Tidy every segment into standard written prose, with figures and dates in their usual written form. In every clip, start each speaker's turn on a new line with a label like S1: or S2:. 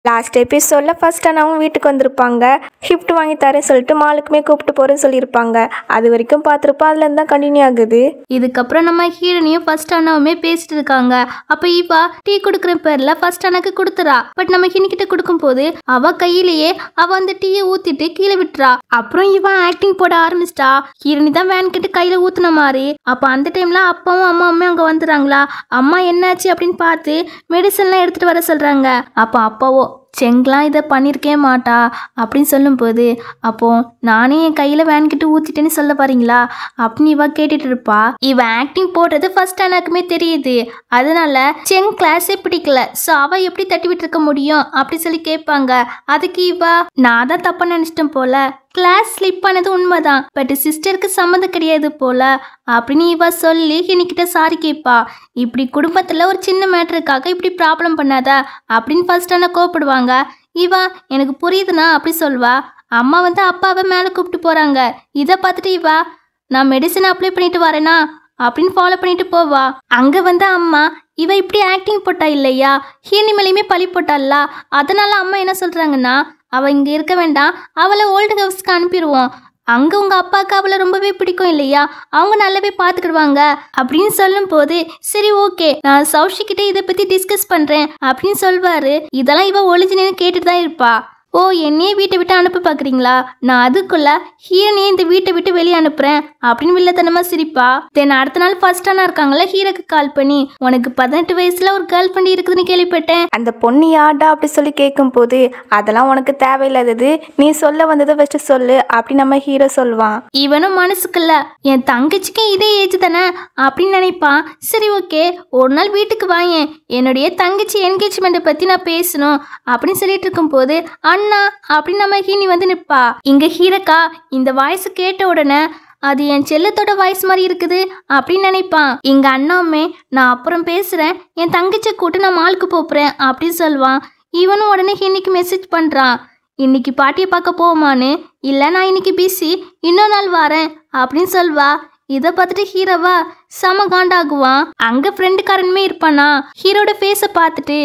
S1: Last எபிசோடில் first அண்ணாவும் வீட்டுக்கு வந்திருப்பாங்க. கிஃப்ட் வாங்கி தரேன் சொல்லிட்டு மாலுக்குமே கூப்பிட்டு போகிறேன்னு சொல்லியிருப்பாங்க. அது வரைக்கும் பார்த்துருப்போம். அதுலேருந்து தான் கண்டினியூ ஆகுது.
S2: இதுக்கப்புறம் நம்ம ஹீரோனையும் ஃபர்ஸ்ட் அண்ணாவுமே பேசிட்டு இருக்காங்க. அப்போ இவா டீ கொடுக்குற பேரில் ஃபர்ஸ்ட் அண்ணாக்கு கொடுத்துறா. பட் நம்ம ஹீனிக்கிட்ட கொடுக்கும் போது அவ கையிலேயே அவ அந்த டீயை ஊற்றிட்டு கீழே விட்டுறா. அப்புறம் இவன் ஆக்டிங் போட ஆரம்பிச்சிட்டா. ஹீரோனி தான் வேன் கிட்ட கையில் ஊற்றுன மாதிரி. அப்போ அந்த டைமில் அப்பாவும் அம்மாவுமே அங்கே வந்துடுறாங்களா. அம்மா என்னாச்சு அப்படின்னு பார்த்து மெடிசன்லாம் எடுத்துகிட்டு வர சொல்கிறாங்க. அப்போ அப்பாவோ செங்கலாம் இதை பண்ணியிருக்கே மாட்டா அப்படின்னு சொல்லும்போது, அப்போ நானே என் கையில் வேன்கிட்ட ஊற்றிட்டேன்னு சொல்ல பாருங்களா அப்படின்னு இவ கேட்டுட்டு இருப்பா. இவ ஆக்டிங் போடுறது ஃபர்ஸ்ட் அண்ணாக்குமே தெரியுது. அதனால செங் கிளாஸே பிடிக்கல. ஸோ அவ எப்படி தட்டி விட்டு இருக்க முடியும் அப்படி சொல்லி கேட்பாங்க. அதுக்கு இவ நான் தான் தப்பா நினைச்சிட்டேன் போல, கிளாஸ் ஸ்லிப் பண்ணது உண்மைதான், பட் சிஸ்டருக்கு சம்மந்தம் கிடையாது போல அப்படின்னு இவ சொல்லி என்கிட்ட சாரி கேட்பா. இப்படி குடும்பத்தில் ஒரு சின்ன மேட்டருக்காக இப்படி ப்ராப்ளம் பண்ணாத அப்படின்னு ஃபர்ஸ்ட் அண்ணா கோவப்படுவாங்க. இவ எனக்கு புரியுதுண்ணா அப்படி சொல்வா. அம்மா வந்து அப்பாவை மேலே கூப்பிட்டு போகிறாங்க. இதை பார்த்துட்டு இவா நான் மெடிசன் அப்ளை பண்ணிட்டு வரேனா அப்படின்னு ஃபாலோ பண்ணிட்டு போவா. அங்கே வந்து அம்மா இவ இப்படி ஆக்டிங் போட்டா இல்லையா, ஹீனி மேலேயுமே பழி போட்டால. அதனால அம்மா என்ன சொல்கிறாங்கன்னா, அவள் இங்கே இருக்க வேண்டாம், அவளை ஓல்டு ஹவுஸ்க்கு அனுப்பிடுவோம், அங்கே உங்கள் அப்பாவுக்கு அவளை ரொம்பவே பிடிக்கும் இல்லையா, அவங்க நல்லாவே பார்த்துக்கிடுவாங்க அப்படின்னு சொல்லும் போது, சரி ஓகே நான் சௌஷிக்கிட்ட இதை பற்றி டிஸ்கஸ் பண்ணுறேன் அப்படின்னு சொல்வாரு. இதெல்லாம் இவ ஒளிஞ்சினு கேட்டுட்டு தான் இருப்பா. ஓ என்னையே வீட்டை விட்டு அனுப்ப பார்க்குறீங்களா, நான் அதுக்குள்ள ஹீரோனையே இந்த வீட்டை விட்டு வெளியே அனுப்புகிறேன் அப்படின்னு வில்லத்தனமாக சிரிப்பா. தென் அடுத்த நாள் ஃபர்ஸ்ட் அண்ணா இருக்காங்களா ஹீரோக்கு கால் பண்ணி, உனக்கு 18 வயசுல ஒரு கேர்ள் ஃப்ரெண்ட் இருக்குதுன்னு கேள்விப்பட்டேன்,
S1: அந்த பொண்ணு யார்டா அப்படி சொல்லி கேட்கும் போது, அதெல்லாம் உனக்கு தேவையில்லாதது, நீ சொல்ல வந்ததை ஃபஸ்ட்டு சொல்லு அப்படின்னு நம்ம ஹீரோ சொல்வான்.
S2: இவனும் மனசுக்குள்ள என் தங்கச்சிக்கு இதே ஏஜ் தானே அப்படின்னு நினைப்பான். சரி ஓகே ஒரு நாள் வீட்டுக்கு வாயேன், என்னுடைய தங்கச்சி என்கேஜ்மெண்ட்டை பற்றி நான் பேசணும் அப்படின்னு சொல்லிட்டு இருக்கும் போது, அண்ணா அப்படின்னு நம்ம ஹீனி வந்து நிற்பா. இங்க ஹீரக்கா இந்த வாய்ஸ் கேட்ட உடனே அது என் செல்லத்தோட வாய்ஸ் மாதிரி இருக்குது அப்படின்னு நினைப்பான். இங்க அண்ணாவுமே நான் அப்புறம் பேசுறேன், என் தங்கச்சியை கூட்டு நான் மாலுக்கு போப்புறேன் அப்படின்னு சொல்வான். இவனும் உடனே ஹீனிக்கு மெசேஜ் பண்றான், இன்னைக்கு பாட்டியை பார்க்க போமான்னு. இல்லை நான் இன்னைக்கு பிஸி, இன்னொரு நாள் வரேன் அப்படின்னு சொல்வா. இதை பார்த்துட்டு ஹீரோவா செம காண்டாகுவான். அங்க ஃப்ரெண்டுக்காரனுமே இருப்பானா. ஹீரோட ஃபேஸை பார்த்துட்டு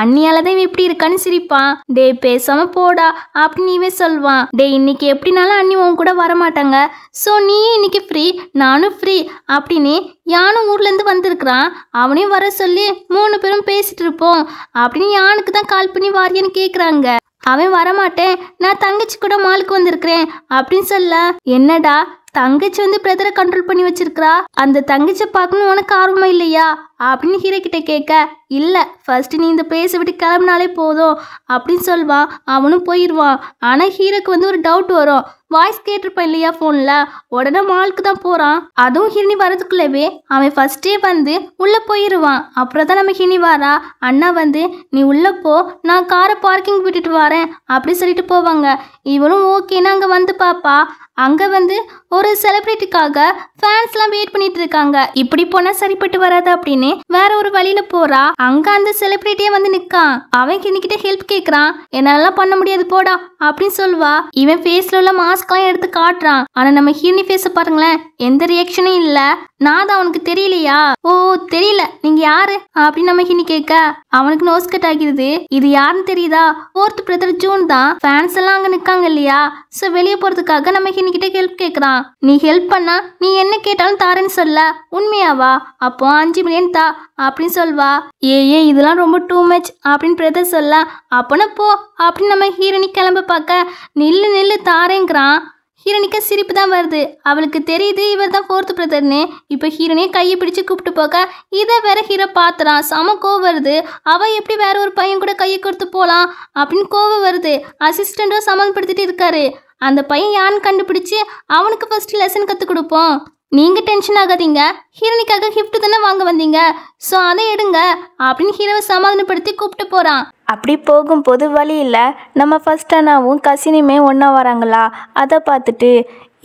S2: அண்ணியாலதான் இப்படி இருக்கான்னு சிரிப்பான். டே பேசாம போடா அப்படின்னு இவன் சொல்வான். டே இன்னைக்கு எப்படினாலும் அண்ணி உன் கூட வரமாட்டாங்க, ஸோ நீ இன்னைக்கு ஃப்ரீ நானும் ஃப்ரீ அப்படின்னு யானும் ஊர்லேருந்து வந்திருக்கிறான், அவனையும் வர சொல்லி 3 பேரும் பேசிட்டு இருப்போம் அப்படின்னு யானுக்கு தான் கால் பண்ணி வாரியன்னு கேட்குறாங்க. அவன் வரமாட்டேன், நான் தங்கச்சி கூட மாலுக்கு வந்திருக்கிறேன் அப்படின்னு சொல்ல, என்னடா தங்கச்சி வந்து பிரதரை கண்ட்ரோல் பண்ணி வச்சிருக்கிறா, அந்த தங்கச்சி பார்க்கணும் உனக்கு ஆர்வமா இல்லையா அப்படின்னு ஹீரோ கிட்ட கேட்க, இல்லை ஃபர்ஸ்ட் நீ இந்த பிளேஸை விட்டு கிளம்பினாலே போதும் அப்படின்னு சொல்வான். அவனும் போயிடுவான். ஆனால் ஹீரோக்கு வந்து ஒரு டவுட் வரும். வாய்ஸ் கேட்டிருப்பான் இல்லையா ஃபோனில், உடனே மாலுக்கு தான் போகிறான். அதுவும் ஹிரணி வரதுக்குள்ளவே அவன் ஃபர்ஸ்டே வந்து உள்ளே போயிடுவான். அப்புறம் தான் நம்ம ஹிரணி வாரா. அண்ணா வந்து நீ உள்ளே போ, நான் காரை பார்க்கிங் விட்டுட்டு வரேன் அப்படி சொல்லிட்டு போவாங்க. இவனும் ஓகேன்னு அங்கே வந்து பாப்பா. அங்கே வந்து ஒரு செலிப்ரிட்டிக்காக ஃபேன்ஸ்லாம் வெயிட் பண்ணிட்டு இருக்காங்க. இப்படி போனால் சரிப்பட்டு வராது அப்படின்னு வேற ஒரு வழியில போறா. அங்க அந்த செலிபிரிட்டியே வந்து நிக்கான். அவன் கிட்ட ஹெல்ப் கேக்குறான். என்னால பண்ண முடியாது போடா அப்படின்னு சொல்வா. இவன் ஃபேஸ்ல உள்ள மாஸ்க்லாம் எடுத்து காட்டுறான். ஆனா நம்ம ஹீரோனி ஃபேஸ பாருங்களேன், எந்த ரியாக்ஷனும் இல்ல. நான் தான் அவனுக்கு தெரியலையா, ஓ தெரியல நீங்க யாரு அப்படின்னு நம்ம ஹீரோனி கேட்க, அவனுக்கு நோஸ் கட் ஆகிடுது. இது யாருன்னு தெரியுதா, 4th பிரதர் ஜூன் தான். ஃபேன்ஸ் எல்லாம் அங்க நிக்காங்க இல்லையா, சோ வெளியே போறதுக்காக நம்ம ஹீரோனி கிட்ட ஹெல்ப் கேக்குறான். நீ ஹெல்ப் பண்ணா நீ என்ன கேட்டாலும் தாரேன்னு சொல்ல, உண்மையாவா, அப்போ 5 மில்லியன் தா அப்படின்னு சொல்வா. ஏ இதெல்லாம் ரொம்ப டூ மச் அப்படின்னு பிரதர் சொல்ல, அப்பனா போ அப்படின்னு நம்ம ஹீரோனி கிளம்ப பார்க்க, நில்லு நில்லு தாரேங்கிறான். ஹீரோனிக்கு சிரிப்பு தான் வருது. அவளுக்கு தெரியுது இவர் தான் 4th பிரதர்னு. இப்போ ஹீரோனியை கையை பிடிச்சு கூப்பிட்டு போக, இதை வேற ஹீரோ பார்த்துறான். செம கோவம் வருது. அவள் எப்படி வேற ஒரு பையன் கூட கையை கொடுத்து போகலாம் அப்படின்னு கோவம் வருது. அசிஸ்டண்ட்டும் சமாளிப்படுத்திட்டு இருக்காரு. அந்த பையன் யாருன்னு கண்டுபிடிச்சு அவனுக்கு ஃபர்ஸ்ட் லெசன் கற்றுக் கொடுப்போம். நீங்கள் டென்ஷன் ஆகாதீங்க, ஹீரோனிக்காக கிஃப்ட் தானே வாங்க வந்தீங்க, ஸோ அதை எடுங்க அப்படின்னு ஹீரோவை சமாதானப்படுத்தி கூப்பிட்டு போகிறான்.
S1: அப்படி போகும்போது வழியில் நம்ம ஃபர்ஸ்ட் அண்ணாவும் கசினுமே ஒன்றா வராங்களா. அதை பார்த்துட்டு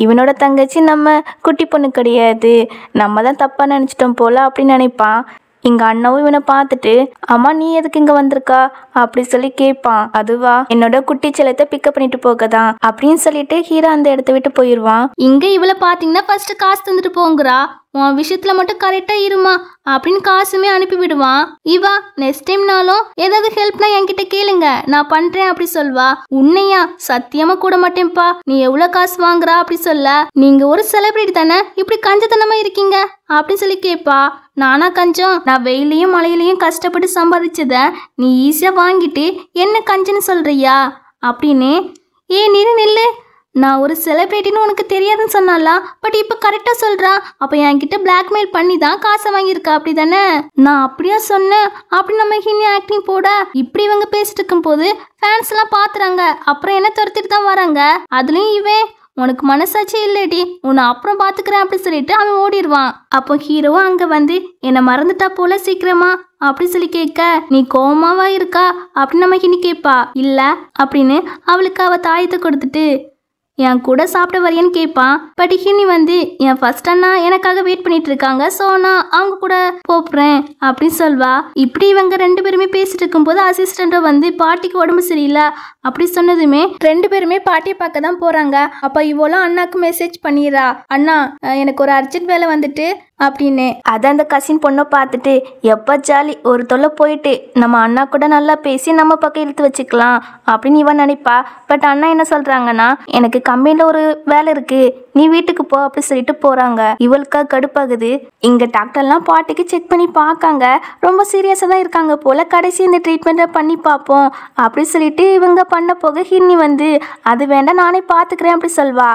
S1: இவனோட தங்கச்சி நம்ம குட்டி பொண்ணு கிடையாது, நம்ம தான் தப்பாக நினச்சிட்டோம் போல அப்படின்னு நினைப்பான். இங்க அண்ணாவும் இவனை பார்த்துட்டு, அம்மா நீ எதுக்கு இங்க வந்திருக்கா அப்படி சொல்லி கேட்பான். அதுவா என்னோட குட்டி செல்லத்தை பிக்கப் பண்ணிட்டு போகதான் அப்படின்னு சொல்லிட்டு ஹீரோ அந்த இடத்த விட்டு போயிடுவான்.
S2: இங்க இவளை பாத்தீங்கன்னா ஃபர்ஸ்ட் காசு தந்துட்டு போங்கிறா. உன் விஷயத்துல மட்டும் கரெக்டா இருமா அப்படின்னு காசுமே அனுப்பி விடுவான். இவா நெக்ஸ்ட் டைம்னாலும் ஏதாவது ஹெல்ப்னா என்கிட்ட கேளுங்க, நான் பண்றேன் அப்படி சொல்வா. உன்னையா? சத்தியமா கூட மாட்டேன்ப்பா, நீ எவ்வளவு காசு வாங்குறா அப்படி சொல்ல. நீங்க ஒரு செலிபிரிட்டி தானே, இப்படி கஞ்சத்தனமா இருக்கீங்க அப்படின்னு சொல்லி கேட்பா. நானா கஞ்சம்? நான் வெயிலையும் மழையிலையும் கஷ்டப்பட்டு சம்பாதிச்சத நீ ஈஸியா வாங்கிட்டு என்ன கஞ்சன்னு சொல்றியா அப்படின்னு. நில்லு, நான் ஒரு செலிபிரிட்டின்னு உனக்கு தெரியாதுன்னு சொன்னாலா? பட் இப்போ கரெக்டாக சொல்கிறா. அப்போ என்கிட்ட பிளாக்மெயில் பண்ணி தான் காசை வாங்கியிருக்கா அப்படி தானே? நான் அப்படியா சொன்னேன் அப்படி நம்ம ஹிந்தி ஆக்டிங் போட. இப்படி இவங்க பேசிட்டு இருக்கும் போது ஃபேன்ஸ்லாம் பார்த்துறாங்க. அப்புறம் என்ன துரத்திட்டு தான் வராங்க. அதுலேயும் இவன் உனக்கு மனசாட்சி இல்லடி, உன்னை அப்புறம் பார்த்துக்கிறேன் அப்படி சொல்லிட்டு அவன் ஓடிடுவான். அப்போ ஹீரோவும் அங்கே வந்து என்னை மறந்துட்டா போல சீக்கிரமா அப்படி சொல்லி கேட்க, நீ கோவமாவா இருக்கா அப்படின்னு நம்ம ஹிந்தி கேட்பா. இல்லை அப்படின்னு அவளுக்கு அவள் தாயத்தை கொடுத்துட்டு என் கூட சாப்பிட வரையன்னு கேட்பான். பட் ஹிந்தி வந்து என் ஃபர்ஸ்ட் அண்ணா எனக்காக வெயிட் பண்ணிட்டு இருக்காங்க, ஸோ நான் அவங்க கூட போப்புறேன் அப்படின்னு சொல்வா. இப்படி இவங்க ரெண்டு பேருமே பேசிட்டு இருக்கும்போது அசிஸ்டண்ட்டை வந்து பாட்டிக்கு உடம்பு சரியில்லை அப்படி சொன்னதுமே ரெண்டு பேருமே பாட்டியை பார்க்க தான் போறாங்க. அப்போ இவ்வளோ அண்ணாக்கு மெசேஜ் பண்ணிடுறா, அண்ணா எனக்கு ஒரு அர்ஜென்ட் வேலை வந்துட்டு அப்படின்னு.
S1: அதை அந்த கசின் பொண்ணை பார்த்துட்டு எப்போ ஜாலி, ஒரு தொல்லை போயிட்டு நம்ம அண்ணா கூட நல்லா பேசி நம்ம பக்கம் இழுத்து வச்சுக்கலாம் அப்படின்னு இவன் நினைப்பா. பட் அண்ணா என்ன சொல்கிறாங்கன்னா, எனக்கு கம்பெனியில் ஒரு வேலை இருக்குது, நீ வீட்டுக்கு போ அப்படி சொல்லிட்டு போகிறாங்க. இவளுக்கா கடுப்பாகுது. இங்கே டாக்டர்லாம் பாட்டிக்கு செக் பண்ணி பார்க்காங்க, ரொம்ப சீரியஸாக தான் இருக்காங்க போல், கடைசி இந்த ட்ரீட்மெண்ட்டை பண்ணி பார்ப்போம் அப்படி சொல்லிட்டு இவங்க பண்ண போக ஹிந்தி வந்து அது வேண்டாம் நானே பார்த்துக்கிறேன் அப்படி சொல்வா.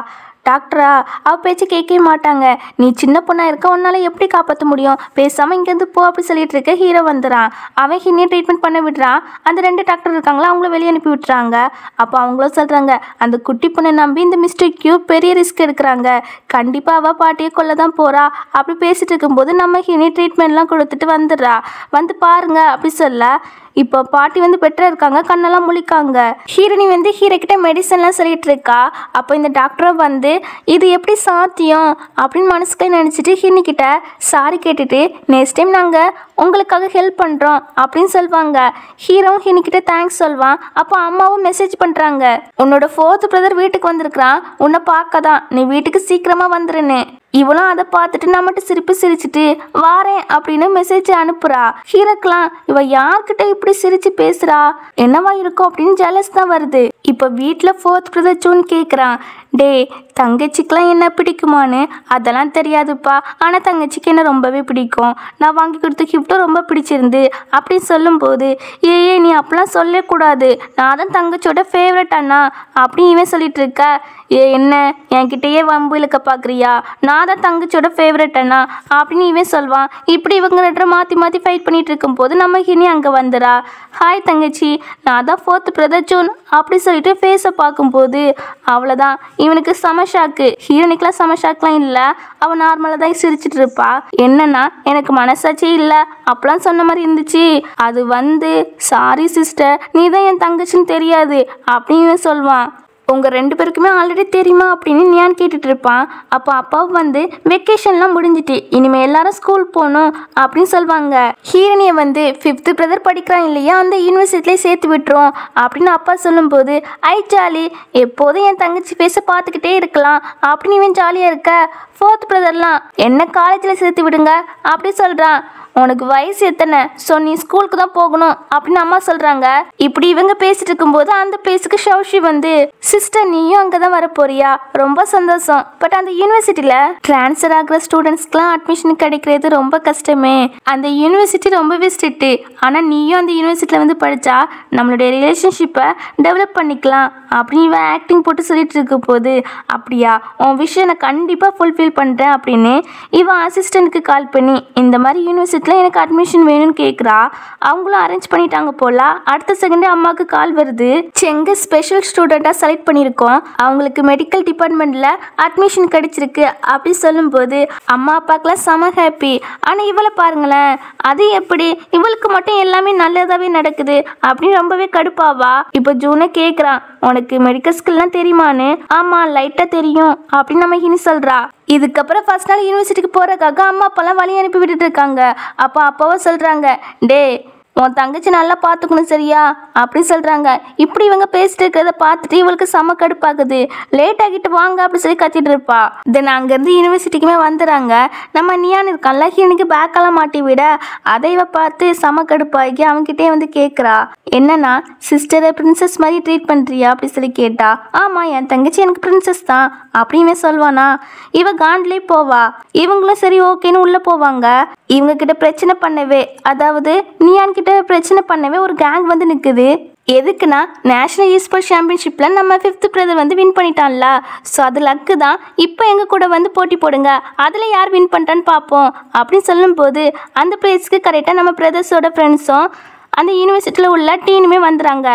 S1: டாக்டரா அவ பேச்சு கேட்கவே மாட்டாங்க. நீ சின்ன பொண்ணா இருக்க, உன்னால எப்படி காப்பாற்ற முடியும், பேசாமல் இங்கேருந்து போ அப்படி சொல்லிட்டு இருக்க. ஹீரோ வந்துடுறான். அவன் ஹிந்தியை ட்ரீட்மெண்ட் பண்ண விடுறான். அந்த ரெண்டு டாக்டர் இருக்காங்களா, அவங்கள வெளியே அனுப்பி விட்டுறாங்க. அப்போ அவங்களும் சொல்கிறாங்க, அந்த குட்டி பொண்ணை நம்பி இந்த மிஸ்டர் கியூ பெரிய ரிஸ்க் எடுக்கிறாங்க, கண்டிப்பாக அவள் பாட்டியை கொல்ல தான் போகிறா அப்படி பேசிட்டு இருக்கும்போது நம்ம ஹிந்தி ட்ரீட்மெண்ட்லாம் கொடுத்துட்டு வந்துடுறா. வந்து பாருங்க அப்படி சொல்ல இப்போ பாட்டி வந்து பெட்டராக இருக்காங்க, கண்ணெல்லாம் முழிக்காங்க. ஹீரோனி வந்து ஹீரோ கிட்ட மெடிசன்லாம் சொல்லிட்டு இருக்கா. அப்போ இந்த டாக்டரை வந்து இது எப்படி சாத்தியம் அப்படின்னு மனசுக்கு நினச்சிட்டு ஹீரோனி கிட்ட சாரி கேட்டுட்டு நெக்ஸ்ட் டைம் நாங்கள் உங்களுக்காக ஹெல்ப் பண்ணுறோம் அப்படின்னு சொல்லுவாங்க. ஹீரோவும் ஹீரோனி கிட்ட தேங்க்ஸ் சொல்வான். அப்போ அம்மாவும் மெசேஜ் பண்ணுறாங்க, உன்னோட 4th பிரதர் வீட்டுக்கு வந்திருக்கிறான், உன்னை பார்க்க தான், நீ வீட்டுக்கு சீக்கிரமாக வந்துருன்னு. இவளும் அதை பார்த்துட்டு நம்மகிட்ட சிரிச்சிட்டு வாரேன் அப்படின்னு மெசேஜ் அனுப்புறா. ஹீரோக்கெல்லாம் இவ யார்கிட்ட இப்படி சிரிச்சு பேசுறா, என்னவா இருக்கும் அப்படின்னு ஜெலஸ் தான் வருது. இப்போ வீட்டில் 4th பிரதர் ஜூன் கேட்குறான், டே தங்கச்சிக்கெலாம் என்ன பிடிக்குமான்னு. அதெல்லாம் தெரியாதுப்பா, ஆனால் தங்கச்சிக்கு என்ன ரொம்பவே பிடிக்கும், நான் வாங்கி கொடுத்த கிஃப்ட்டும் ரொம்ப பிடிச்சிருந்து அப்படின்னு சொல்லும்போது, நீ அப்படிலாம் சொல்லக்கூடாது, நான் தான் தங்கச்சியோட ஃபேவரட் அண்ணா அப்படின்னு இவன் சொல்லிட்டு இருக்க. என்ன என்கிட்டயே வம்பு இழுக்க பார்க்குறியா, நான் தான் தங்கச்சியோட ஃபேவரட் அண்ணா அப்படின்னு இவன் சொல்வான். இப்படி இவங்க ரெண்டு மாற்றி மாற்றி ஃபைட் பண்ணிட்டு இருக்கும்போது நம்ம ஹினி அங்கே வந்துடா. ஹாய் தங்கச்சி, நான் தான் 4th பிரதர் ஜூன் அப்படி சொல்லிட்டு ஃபேஸை பார்க்கும்போது அவ்வளோதான், இவனுக்கு சமஷாக்கு. ஹீரோனிக்கெலாம் சமஷாக்கெலாம் இல்லை, அவன் நார்மலாக தான் சிரிச்சிட்டு இருப்பா. என்னன்னா எனக்கு மனசாட்சியே இல்லை அப்பெல்லாம் சொன்ன மாதிரி இருந்துச்சு, அது வந்து சாரி சிஸ்டர், நீ தான் என் தங்கச்சின்னு தெரியாது அப்படின்னு சொல்வான். உங்கள் ரெண்டு பேருக்குமே ஆல்ரெடி தெரியுமா அப்படின்னு நியான் கேட்டுட்டு இருப்பான். அப்போ அப்பாவும் வந்து வெக்கேஷன்லாம் முடிஞ்சிட்டு இனிமேல் எல்லாரும் ஸ்கூல் போகணும் அப்படின்னு சொல்லுவாங்க. ஹீரோனியை வந்து 5th பிரதர் படிக்கிறான் இல்லையா, அந்த யூனிவர்சிட்டிலே சேர்த்து விட்டுரும் அப்படின்னு அப்பா சொல்லும்போது, ஐ ஜாலி, எப்போதும் என் தங்கச்சி பேச பார்த்துக்கிட்டே இருக்கலாம் அப்படின்னு இவன் ஜாலியாக இருக்க. 4th பிரதர்லாம் என்ன காலேஜில் சேர்த்து விடுங்க அப்படி சொல்கிறான். உனக்கு வயசு எத்தனை, ஸோ நீ ஸ்கூலுக்கு தான் போகணும் அப்படின்னு அம்மா சொல்கிறாங்க. இப்படி இவங்க பேசிட்டு இருக்கும்போது அந்த பிளேஸுக்கு ஷௌஷி வந்து, சிஸ்டர் நீயும் அங்கே தான் வர போறியா, ரொம்ப சந்தோஷம், பட் அந்த யூனிவர்சிட்டியில் ட்ரான்ஸ்ஃபர் ஆகிற ஸ்டூடெண்ட்ஸ்க்குலாம் அட்மிஷன் கிடைக்கிறது ரொம்ப கஷ்டமே, அந்த யூனிவர்சிட்டி ரொம்பவே ஸ்ட்ரிக்ட்டு, ஆனால் நீயும் அந்த யூனிவர்சிட்டியில் வந்து படித்தா நம்மளுடைய ரிலேஷன்ஷிப்பை டெவலப் பண்ணிக்கலாம் அப்படின்னு இவன் ஆக்டிங் போட்டு சொல்லிட்டு இருக்க போது, அப்படியா உன் விஷயம் நான் கண்டிப்பாக ஃபுல்ஃபில் பண்ணுறேன் அப்படின்னு இவன் அசிஸ்டண்ட்டுக்கு கால் பண்ணி இந்த மாதிரி யூனிவர்சிட்டி எனக்கு அட்மிஷன் வேணும்னு கேட்குறா. அவங்களும் அரேஞ்ச் பண்ணிட்டாங்க போல. அடுத்த செகண்டே அம்மாவுக்கு கால் வருது, செங்க ஸ்பெஷல் ஸ்டூடெண்ட்டாக செலக்ட் பண்ணியிருக்கோம், அவங்களுக்கு மெடிக்கல் டிபார்ட்மெண்ட்டில் அட்மிஷன் கிடைச்சிருக்கு அப்படி சொல்லும்போது அம்மா அப்பாக்கெலாம் செம ஹாப்பி. ஆனால் இவளை பாருங்களேன், அது எப்படி இவளுக்கு மட்டும் எல்லாமே நல்லதாகவே நடக்குது அப்படின்னு ரொம்பவே கடுப்பாவா. இப்போ ஜூனை கேட்குறான், உனக்கு மெடிக்கல் ஸ்கில்லாம் தெரியுமான்னு. ஆமாம் லைட்டாக தெரியும் அப்படின்னு நம்ம ஹினி சொல்கிறா. இதுக்கப்புறம் ஃபர்ஸ்ட் நாள் யூனிவர்சிட்டிக்கு போகிறதுக்காக அம்மா அப்பாலாம் வழி அனுப்பி விட்டுட்டு இருக்காங்க. அப்போ அப்பாவும் சொல்கிறாங்க, டே உன் தங்கச்சி நல்லா பார்த்துக்கணும் சரியா அப்படி சொல்கிறாங்க. இப்படி இவங்க பேசிட்டு இருக்கிறத பார்த்துட்டு இவளுக்கு செம கடுப்பாகுது. லேட் ஆகிட்டு வாங்க அப்படி சொல்லி கத்திட்டு இருப்பா. தென் அங்கேருந்து யூனிவர்சிட்டிக்குமே வந்துடுறாங்க. நம்ம நியான் இருக்கான்ல, ஹீரனிக்கு பேக்கெல்லாம் மாட்டி விட அதை இவ பார்த்து செம கடுப்பாகி அவன்கிட்டே வந்து கேட்குறா, என்னன்னா சிஸ்டரை பிரின்சஸ் மாதிரி ட்ரீட் பண்ணுறியா அப்படி சொல்லி கேட்டா. ஆமாம், என் தங்கச்சி எனக்கு பிரின்சஸ் தான் அப்படின்னு சொல்வானா. இவ காண்ட்லேயே போவா. இவங்களும் சரி ஓகேன்னு உள்ளே போவாங்க. இவங்க கிட்ட பிரச்சனை பண்ணவே, அதாவது நியான் கிட்ட பிரச்சனை பண்ணவே ஒரு கேங் வந்து நிற்குது. எதுக்குன்னா நேஷனல் ஈஸ்போர்ட் சாம்பியன்ஷிப்பில் நம்ம 5th பிரதர் வந்து வின் பண்ணிட்டான்ல, ஸோ அது லக்கு தான். இப்போ எங்கள் கூட வந்து போட்டி போடுங்க, அதில் யார் வின் பண்ணிட்டான்னு பார்ப்போம் அப்படின்னு சொல்லும்போது அந்த பிளேஸ்க்கு கரெக்டாக நம்ம பிரதர்ஸோட ஃப்ரெண்ட்ஸும் அந்த யூனிவர்சிட்டியில் உள்ள டீனுமே வந்துடுறாங்க.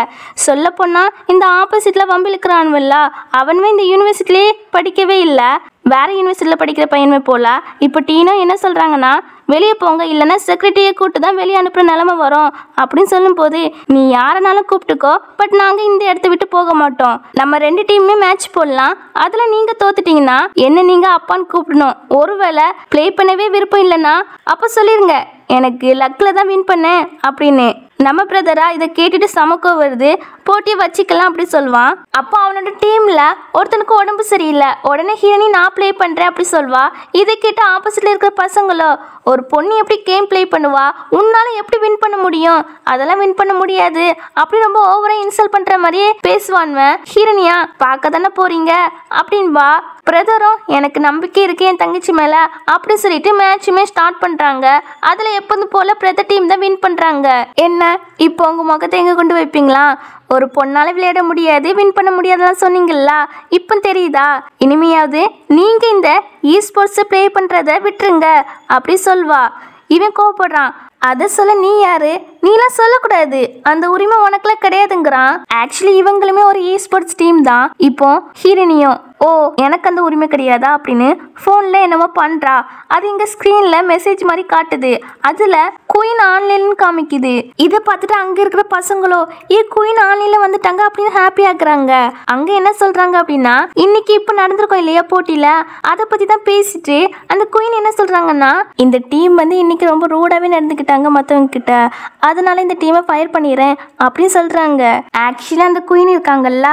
S1: சொல்லப்போனால் இந்த ஆப்போசிட்டில் வம்பிழுக்கிறான்வல்ல, அவனுமே இந்த யூனிவர்சிட்டிலே படிக்கவே இல்லை, வேறு யூனிவர்சிட்டியில் படிக்கிற பையனுமே போல. இப்போ டீனும் என்ன சொல்கிறாங்கன்னா, வெளியே போங்க, இல்லைன்னா செக்ரட்டரியை கூப்பிட்டு தான் வெளியே அனுப்புகிற நிலமை வரும் அப்படின்னு சொல்லும்போது, நீ யாரனாலும் கூப்பிட்டுக்கோ, பட் நாங்கள் இந்த இடத்த விட்டு போக மாட்டோம். நம்ம 2 டீமுமே மேட்ச் போடலாம், அதில் நீங்கள் தோத்துட்டீங்கன்னா என்ன நீங்கள் அப்பான்னு கூப்பிடணும். ஒருவேளை ப்ளே பண்ணவே விருப்பம் இல்லைன்னா அப்போ சொல்லிடுங்க, எனக்கு லக்கில் தான் வின் பண்ணேன் அப்படின்னு. நம்ம பிரதரா இதை கேட்டுட்டு சமக்கோ வருது, போட்டியை வச்சுக்கலாம் அப்படி சொல்வான். அப்போ அவனோட டீமில் ஒருத்தனுக்கு உடம்பு சரியில்லை, உடனே ஹீரணி நான் ப்ளே பண்ணுறேன் அப்படி சொல்வா. இதை கேட்டு ஆப்போசிட்டில் இருக்கிற பசங்களோ, ஒரு பொண்ணு எப்படி கேம் ப்ளே பண்ணுவா, உன்னால எப்படி வின் பண்ண முடியும், அதெல்லாம் வின் பண்ண முடியாது அப்படி ரொம்ப ஓவராக இன்சல்ட் பண்ணுற மாதிரியே பேசுவான்வன். ஹீரணியா பார்க்க தானே போறீங்க அப்படின்பா. பிரதரும் எனக்கு நம்பிக்கை இருக்கு என் தங்கச்சி மேலே அப்படி சொல்லிட்டு மேட்சுமே ஸ்டார்ட் பண்ணுறாங்க. அதில் எப்போதும் போல பிரதர் டீம் தான் வின் பண்ணுறாங்க. என்ன இப்போ உங்கள் முகத்தை எங்கே கொண்டு வைப்பீங்களா, ஒரு பொண்ணால் விளையாட முடியாது வின் பண்ண முடியாதுலாம் சொன்னீங்களா, இப்போ தெரியுதா, இனிமையாவது நீங்கள் இந்த ஈஸ்போர்ட்ஸை ப்ளே பண்ணுறத விட்டுருங்க அப்படி சொல்வா. இவன் கோவப்படுறான். அதை சொல்ல நீ யாரு, நீலாம் சொல்லக்கூடாது, அந்த உரிமை உனக்குலாம் கிடையாதுங்கிறான். ஆக்சுவலி இவங்களுமே ஒரு ஈஸ்போர்ட்ஸ் டீம் தான். இப்போ ஹீரனியும் ஓ எனக்கு அந்த உரிமை கிடையாதா அப்படின்னு ஃபோனில் என்னமோ பண்ணுறா. அது இங்கே ஸ்க்ரீனில் மெசேஜ் மாதிரி காட்டுது, அதில் குயின் ஆன்லைன்னு காமிக்குது. இதை பார்த்துட்டு அங்கே இருக்கிற பசங்களோ குயின் ஆன்லைனில் வந்துட்டாங்க அப்படின்னு ஹாப்பி ஆகுறாங்க. அங்கே என்ன சொல்கிறாங்க அப்படின்னா, இன்னைக்கு இப்போ நடந்திருக்கோம் இல்லையா போட்டியில், அதை பற்றி தான் பேசிட்டு அந்த குயின் என்ன சொல்கிறாங்கன்னா, இந்த டீம் வந்து இன்னைக்கு ரொம்ப ரூடாகவே நடந்துக்கிட்டாங்க மற்றவங்க கிட்ட, அதனால இந்த டீமை ஃபயர் பண்ணிடுறேன் அப்படின்னு சொல்கிறாங்க. ஆக்சுவலி அந்த குயின் இருக்காங்கல்ல,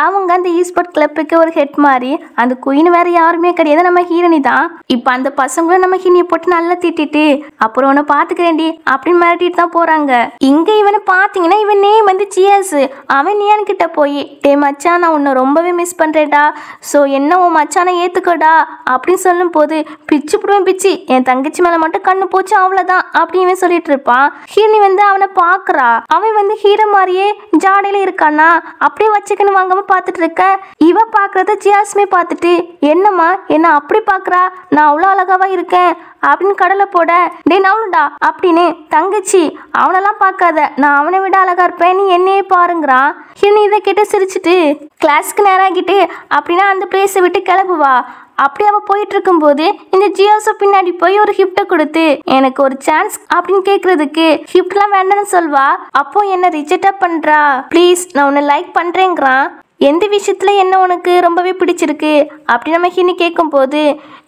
S1: அவங்க அந்த ஈஸ்போர்ட் கிளப்புக்கு ஒரு ஹெட் மாதிரி, அந்த குயின் வேற யாருமே கிடையாது, நம்ம ஹீரணி தான். இப்போ அந்த பசங்களும் நம்ம ஹீரனியை போட்டு நல்லா திட்டிட்டு அப்புறம் உன்னை பார்த்துக்கிறேன்டி அப்படின்னு மிரட்டிட்டு தான் போகிறாங்க. இங்கே இவனை பார்த்தீங்கன்னா இவன் நேம் வந்து ஜியாஸ். அவன் நியான் கிட்ட போய் டே மச்சான் நான் உன்னை ரொம்பவே மிஸ் பண்ணுறேடா, ஸோ என்ன உன் மச்சானை ஏற்றுக்கோடா அப்படின்னு சொல்லும் போது, பிச்சு போடுவேன் பிச்சு, என் தங்கச்சி மேலே மட்டும் கண்ணு போச்சு அவ்வளோதான் அப்படின்னு சொல்லிட்டு இருப்பான். ஹீரணி வந்து அவனை பார்க்குறா. அவன் வந்து ஹீரோ மாதிரியே ஜாடையில இருக்கானா, அப்படியே வச்சுக்கன்னு வாங்காம பார்த்துட்டு இருக்க. இவ பார்க்குறத ஜியாஸ்மே பார்த்துட்டு, என்னம்மா என்ன அப்படி பார்க்குறா, நான் அவ்வளோ அழகாவா இருக்கேன் அப்படின்னு கடலை போட, டே நவுண்டா அப்படின்னு தங்கச்சி அவனெல்லாம் பார்க்காத, நான் அவனை விட அழகா இருப்பேன், நீ என்னையே பாருங்கிறான். இன்னும் இதை கேட்டு சிரிச்சுட்டு கிளாஸ்க்கு நேராகிட்டு அப்படின்னா அந்த பிளேஸை விட்டு கிளம்புவா. அப்படி அவள் போயிட்டு இருக்கும்போது இந்த ஜியோஸோ பின்னாடி போய் ஒரு கிஃப்ட்டை கொடுத்து எனக்கு ஒரு சான்ஸ் அப்படின்னு கேட்கறதுக்கு கிஃப்ட்லாம் வேண்டாம்னு சொல்வா. அப்போ என்ன ரிஜெக்டாக பண்ணுறா, ப்ளீஸ் நான் உன்னை லைக் பண்ணுறேங்கிறான். எந்த விஷயத்தில் என்ன உனக்கு ரொம்பவே பிடிச்சிருக்கு அப்படின்னு நம்ம ஹீனி கேட்கும்போது,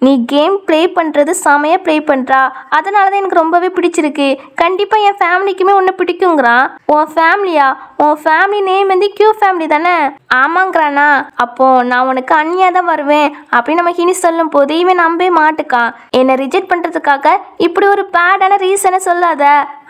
S1: நீ கேம் ப்ளே பண்ணுறது செமையாக ப்ளே பண்ணுறா, அதனால தான் எனக்கு ரொம்பவே பிடிச்சிருக்கு, கண்டிப்பாக என் ஃபேமிலிக்குமே ஒன்று பிடிக்குங்கிறான். உன் ஃபேமிலியா, உன் ஃபேமிலி நேம் வந்து கியூ ஃபேமிலி தானே, ஆமாங்கிறானா. அப்போது நான் உனக்கு அண்ணியாக தான் வருவேன் அப்படின்னு நம்ம ஹீனி சொல்லும் போது இவன் நம்பவே மாட்டுக்கான். என்னை ரிஜெக்ட் பண்ணுறதுக்காக இப்படி ஒரு பேடான ரீசனை சொல்லாத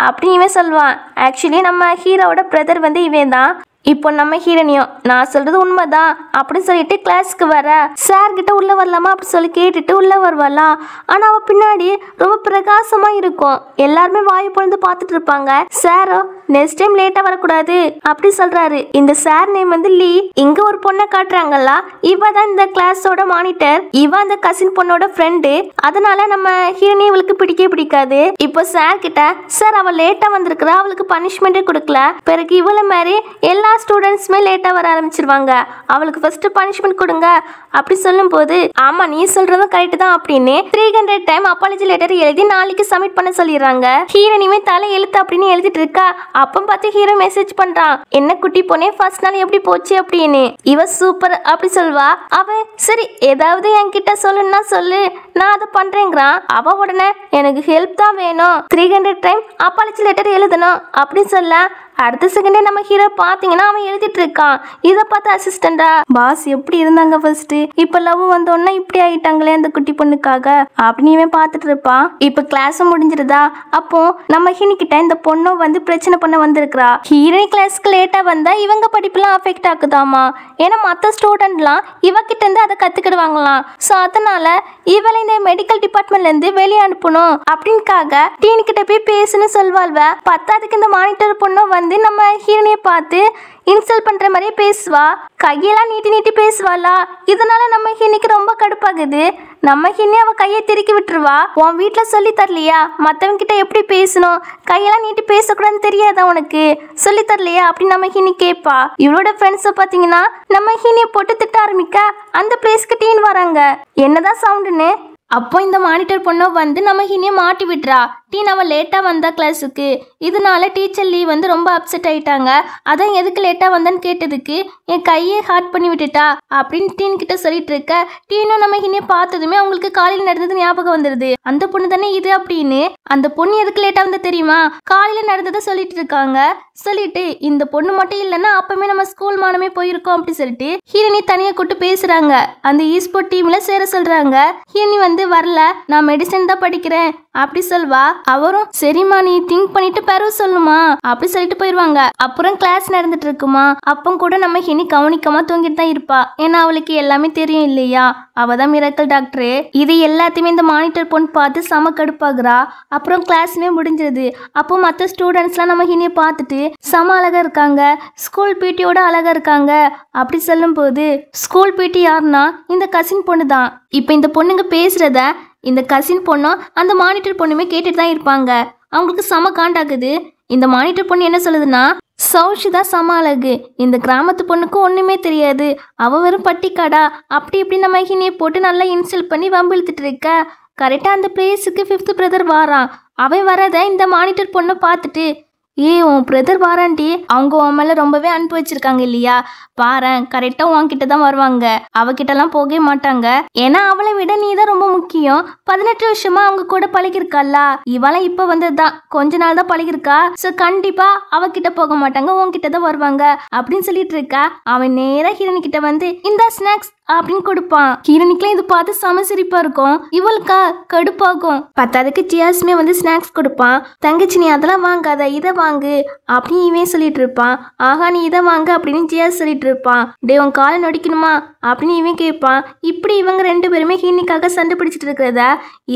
S1: அப்படின்னு இவன் சொல்லுவான். ஆக்சுவலி நம்ம ஹீரோவோட பிரதர் வந்து இவன் தான். இப்போ நம்ம ஹீரனியும் நான் சொல்றது உண்மைதான் அப்படின்னு சொல்லிட்டு கிளாஸ்க்கு வர, சார் கிட்ட உள்ள வரலாமா அப்படி சொல்லி கேட்டுட்டு உள்ள வருவாளா. ஆனா அவ பின்னாடி ரொம்ப பிரகாசமா இருக்கும், எல்லாருமே வாய் பொழுது பார்த்துட்டு இருப்பாங்க. சாரோ நெக்ஸ்ட் டைம் லேட்டா வரக்கூடாது அப்படி சொல்றாரு. இந்த சார் நேம் வந்து லீ. இங்க ஒரு பொண்ணை காட்டுறாங்கல்ல, இவ தான் இந்த கிளாஸோட மானிட்டர், இவ அந்த கசின் பொண்ணோட ஃப்ரெண்டு, அதனால நம்ம ஹீரனி இவளுக்கு பிடிக்கவே பிடிக்காது. இப்போ சார் கிட்ட, சார் அவ லேட்டா வந்திருக்கிறா, அவளுக்கு பனிஷ்மெண்டே கொடுக்கல, பிறகு இவள மாதிரி எல்லா ஸ்டூடெண்ட்ஸுமே லேட்டாக வர ஆரம்பிச்சிருவாங்க, அவளுக்கு ஃபர்ஸ்ட் பனிஷ்மெண்ட் கொடுங்க அப்படி சொல்லும் போது, ஆமா நீ சொல்றதும் கரெக்ட் தான் அப்படின்னு 300 டைம் அப்பாலஜி லெட்டர் எழுதி நாளைக்கு சப்மிட் பண்ண சொல்லிடுறாங்க. ஹீரனியுமே தலை எழுத்து அப்படின்னு எழுதிட்டு இருக்கா. அப்ப பார்த்து ஹீரோ மெசேஜ் பண்றான், என்ன குட்டி பொண்ணே ஃபர்ஸ்ட் நாள் எப்படி போச்சு அப்படின்னு. இவ சூப்பர் அப்படி சொல்வா. அவ சரி ஏதாவது என்கிட்ட சொல்லுன்னா சொல்லு, நான் அதை பண்றேங்கிறான். அவ உடனே எனக்கு ஹெல்ப் தான் வேணும், 300 டைம் அப்பாலஜி லெட்டர் எழுதணும் அப்படி சொல்ல, அடுத்த செகண்டே நம்ம ஹீரோ பாத்தீங்கன்னா அவன் எழுதிட்டு இருக்கான். இதை பார்த்து அசிஸ்டண்டா, பாஸ் எப்படி இருந்தாங்க ஃபர்ஸ்ட், இப்ப லவ் வந்தோன்னா இப்படி ஆயிட்டாங்களே அந்த குட்டி பொண்ணுக்காக அப்படின்னு இவன் பார்த்துட்டு இருப்பான். இப்ப கிளாஸ் முடிஞ்சிருதா, அப்போ நம்ம ஹீனிக்கிட்ட இந்த பொண்ணும் வந்து பிரச்சனை பண்ண வந்திருக்கிறா. ஹீரோயின் கிளாஸ்க்கு லேட்டா வந்தா இவங்க படிப்புலாம் அஃபெக்ட் ஆகுதாமா, ஏன்னா மற்ற ஸ்டூடெண்ட்லாம் இவகிட்ட இருந்து அதை கத்துக்கிடுவாங்களாம். ஸோ அதனால இவளை இந்த மெடிக்கல் டிபார்ட்மெண்ட்ல இருந்து வெளியே அனுப்பணும் அப்படின்காக டீன் கிட்ட போய் பேசுன்னு சொல்வாள்வ. பத்தாதுக்கு இந்த மானிட்டர் பொண்ணும் வந்து நம்ம ஹீரோனியை பார்த்து இன்சல்ட் பண்ற மாதிரியே பேசுவா, கையெல்லாம் நீட்டி நீட்டி பேசுவாளா. இதனால நம்ம ஹீனிக்கு ரொம்ப கடுப்பாகுது. நம்ம ஹீனி அவ கையை திருக்கி விட்டுருவா. உன் வீட்டுல சொல்லி தரலையா மத்தவங்க கிட்ட எப்படி பேசணும், கையெல்லாம் நீட்டி பேசக்கூடாதுன்னு தெரியாதா உனக்கு, சொல்லி தரலையா அப்படின்னு நம்ம ஹீனி கேட்பா. இவளோட ஃப்ரெண்ட்ஸை பார்த்தீங்கன்னா நம்ம ஹீனியை போட்டு திட்ட ஆரம்பிக்க அந்த பிளேஸ்க்கு டீன் வராங்க. என்னதான் சவுண்டுன்னு அப்போ இந்த மானிட்டர் பொண்ணு வந்து நம்ம ஹீனியை மாட்டி விட்டுறா. டீன் அவள் லேட்டாக வந்தா கிளாஸுக்கு, இதனால டீச்சர் லீவ் வந்து ரொம்ப அப்செட் ஆயிட்டாங்க. அதான் எதுக்கு லேட்டாக வந்தேன்னு கேட்டதுக்கு என் கையை ஹார்ட் பண்ணி விட்டுட்டா அப்படின்னு டீன் கிட்ட சொல்லிட்டு இருக்க, டீனும் நம்ம ஹீனியை பார்த்ததுமே அவங்களுக்கு காலையில் நடந்தது ஞாபகம் வந்துடுது. அந்த பொண்ணு தானே இது அப்படின்னு. அந்த பொண்ணு எதுக்கு லேட்டாக வந்தா தெரியுமா, காலையில் நடந்ததை சொல்லிட்டு இருக்காங்க. சொல்லிட்டு இந்த பொண்ணு மட்டும் இல்லைன்னா அப்பவே நம்ம ஸ்கூல் மானமே போயிருக்கோம் அப்படி சொல்லிட்டு ஹீரோனி தனியா கூட்டு பேசுறாங்க. அந்த ஈஸ்போர்ட் டீம்ல சேர சொல்றாங்க. ஹீரோனி வந்து வரல, நான் மெடிசன் தான் படிக்கிறேன் அப்படி சொல்வா. அவரும் சரிம்மா நீ திங்க் பண்ணிட்டு பெறவு சொல்லுமா அப்படி சொல்லிட்டு போயிருவாங்க. அப்புறம் கிளாஸ் நடந்துட்டு இருக்குமா, அப்போ கூட நம்ம ஹீனி கவனிக்காம தூங்கிட்டு தான் இருப்பா. ஏன்னா அவளுக்கு எல்லாமே தெரியும் இல்லையா, அவதான் மிராக்கிள் டாக்டரு. இது எல்லாத்தையுமே இந்த மானிட்டர் பொண்ணு பார்த்து செம கடுப்பாகுறா. அப்புறம் கிளாஸ்மே முடிஞ்சிருது. அப்போ மற்ற ஸ்டூடெண்ட்ஸ்லாம் நம்ம ஹீனியை பார்த்துட்டு செம அழகா இருக்காங்க, ஸ்கூல் பிடியோட அழகா இருக்காங்க அப்படி சொல்லும் போது, ஸ்கூல் பிடி யாருன்னா இந்த கசின் பொண்ணு தான். இப்போ இந்த பொண்ணுங்க பேசுறத இந்த கசின் பொண்ணும் அந்த மானிட்டர் பொண்ணுமே கேட்டுட்டு தான் இருப்பாங்க. அவங்களுக்கு செம காண்டாகுது. இந்த மானிட்டர் பொண்ணு என்ன சொல்லுதுன்னா, சௌஷி தான் செம அழகு, இந்த கிராமத்து பொண்ணுக்கு ஒண்ணுமே தெரியாது, அவ வெறும் பட்டிக்காடா அப்படி இப்படி நம்ம ஹீனியை போட்டு நல்லா இன்சல்ட் பண்ணி வம்பு இழுத்துட்டு இருக்க. கரெக்டா அந்த பிளேஸுக்கு 5th பிரதர் வாரான். அவன் வரத இந்த மானிட்டர் பொண்ணை பார்த்துட்டு, உன் பிரதர் வாராண்டி, அவங்க உன் மேல ரொம்பவே அனுப்பி வச்சிருக்காங்க இல்லையா, பாரேன் கரெக்டா உன்கிட்ட தான் வருவாங்க, அவகிட்டலாம் போகவே மாட்டாங்க, ஏன்னா அவளை விட நீ தான் ரொம்ப முக்கியம். 18 வருஷமா அவங்க கூட பழகிருக்கால, இவெல்லாம் இப்ப வந்ததுதான் கொஞ்ச நாள் தான் பழகிருக்கா. சோ கண்டிப்பா அவகிட்ட போக மாட்டாங்க, உன்கிட்ட தான் வருவாங்க அப்படின்னு சொல்லிட்டு இருக்கா. அவன் நேரா ஹீரோனி கிட்ட வந்து இந்த ஸ்நாக்ஸ் அப்படின்னு கொடுப்பான். ஹீரோனிக்குலாம் இது பார்த்து செம சிரிப்பா இருக்கும். இவளுக்கா கடுப்பாகும். பத்தாதுக்கு ஜியாஸ்மே வந்து ஸ்நாக்ஸ் கொடுப்பான். தங்கச்சி நீ அதெல்லாம் வாங்காத, இதை வாங்கு அப்படின்னு இவன் சொல்லிட்டு இருப்பான். ஆகா நீ இதை வாங்க அப்படின்னு ஜியாஸ் சொல்லிட்டு இருப்பான். டே உன் காலை நொடிக்கணுமா அப்படின்னு இவன் கேட்பான். இப்படி இவங்க 2 பேருமே ஹீனிக்காக சண்டை பிடிச்சிட்டு இருக்கிறத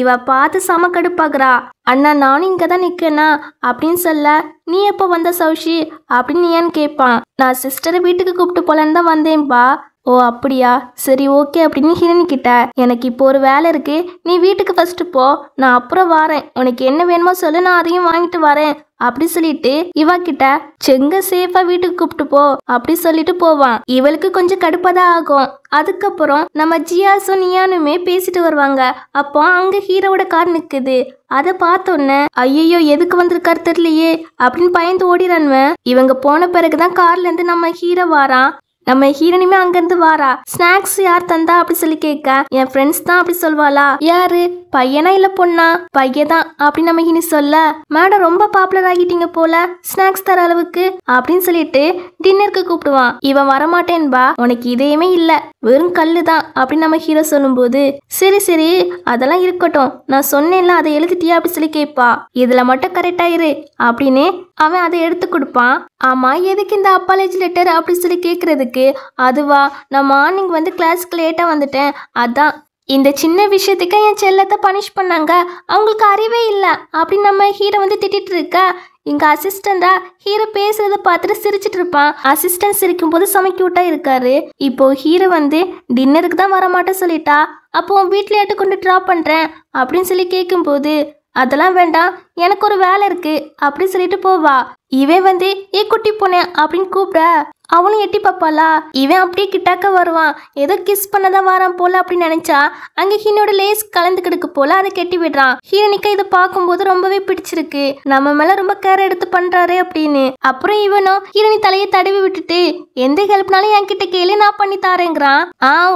S1: இவ பார்த்து செம கடுப்பாக்குறா. அண்ணா நானும் இங்க தான் நிக்கனா அப்படின்னு சொல்ல, நீ எப்போ வந்த சௌஷி அப்படின்னு ஏன்னு கேட்பான். நான் சிஸ்டரை வீட்டுக்கு கூப்பிட்டு போலான்னு தான் வந்தேன்பா. ஓ அப்படியா, சரி ஓகே அப்படின்னு ஹீரோனி கிட்ட, எனக்கு இப்போ ஒரு வேலை இருக்கு, நீ வீட்டுக்கு ஃபர்ஸ்ட் போ, நான் அப்புறம் வரேன், உனக்கு என்ன வேணுமோ சொல்லு, நான் அதையும் வாங்கிட்டு வரேன் அப்படி சொல்லிட்டு இவ கிட்ட செங்க சேஃபா வீட்டுக்கு கூப்பிட்டு போ அப்படி சொல்லிட்டு போவான். இவளுக்கு கொஞ்சம் கடுப்பாதான் ஆகும். அதுக்கப்புறம் நம்ம ஜியாசும் நியானுமே பேசிட்டு வருவாங்க. அப்போ அங்க ஹீரோவோட கார் நிக்குது. அதை பார்த்தோன்னே ஐயோ எதுக்கு வந்திருக்காரு தெரியலையே அப்படின்னு பயந்து ஓடிறான்வன். இவங்க போன பிறகுதான் கார்ல இருந்து நம்ம ஹீரோ வாரான். நம்ம ஹீரோனியுமே அங்கிருந்து வாரா. ஸ்நாக்ஸ் யார் தந்தா அப்படி சொல்லி கேட்க, என் ஃப்ரெண்ட்ஸ் தான் அப்படி சொல்வாளா. யாரு பையனா இல்ல பொண்ணா, பையதான் அப்படின்னு நம்ம ஹீனி சொல்ல, மேடம் ரொம்ப பாப்புலர் ஆகிட்டீங்க போல ஸ்நாக்ஸ் தர அளவுக்கு அப்படின்னு சொல்லிட்டு டின்னருக்கு கூப்பிடுவான். இவன் வரமாட்டேன்பா, உனக்கு இதயமே இல்ல, வெறும் கல்லு தான் அப்படின்னு நம்ம ஹீரோ சொல்லும் போது, சரி சரி அதெல்லாம் இருக்கட்டும், நான் சொன்னேன்ல அதை எழுதிட்டியா அப்படி சொல்லி கேட்பா. இதுல மட்டும் கரெக்டா இரு அப்படின்னு அவன் அதை எடுத்து கொடுப்பான். ஆமா எதுக்கு இந்த அப்பாலஜி லெட்டர் அப்படி சொல்லி கேட்கறதுக்கு, அதுவா நான் மார்னிங் வந்து கிளாஸ்க்கு லேட்டா வந்துட்டேன், அதான் இந்த சின்ன விஷயத்துக்கு என் செல்லத்தை பனிஷ் பண்ணாங்க, அவங்களுக்கு அறிவே இல்லை அப்படின்னு நம்ம ஹீரோ வந்து திட்டிட்டு இருக்க. இங்க அசிஸ்டண்டா ஹீரோ பேசுறத பார்த்துட்டு சிரிச்சிட்டு இருப்பான். அசிஸ்டன்ட் சிரிக்கும் போது செம கியூட்டா இருக்காரு. இப்போ ஹீரோ வந்து டின்னருக்கு தான் வரமாட்டேன் சொல்லிட்டா, அப்போ வீட்லயாட்டு கொண்டு ட்ராப் பண்றேன் அப்படின்னு சொல்லி கேட்கும் போது, அதெல்லாம் வேண்டாம் எனக்கு ஒரு வேலை இருக்கு அப்படி சொல்லிட்டு போவா. இவன் வந்து ஏ குட்டி பொண்ணு அப்படின்னு கூப்பிட,
S2: அவனும் எட்டி பாப்பாளா இவன் அப்படியே கிட்டாக்க வருவான் ஏதோ கிஸ் பண்ணதான் வாரான் போல அப்படின்னு நினைச்சா அங்க ஹீரோட லேஸ் கலந்துக்கிடுக்கு போல அதை கெட்டி விடுறான். ஹீரோனிக்கா இதை பார்க்கும்போது ரொம்பவே பிடிச்சிருக்கு, நம்ம மேல ரொம்ப கேர் எடுத்து பண்றாரு அப்படின்னு. அப்புறம் இவனும் ஹீரோனி தலையை தடவி விட்டுட்டு எந்த ஹெல்ப்னாலும் என்கிட்ட கேளு நான் பண்ணி தாரேங்கிறான்.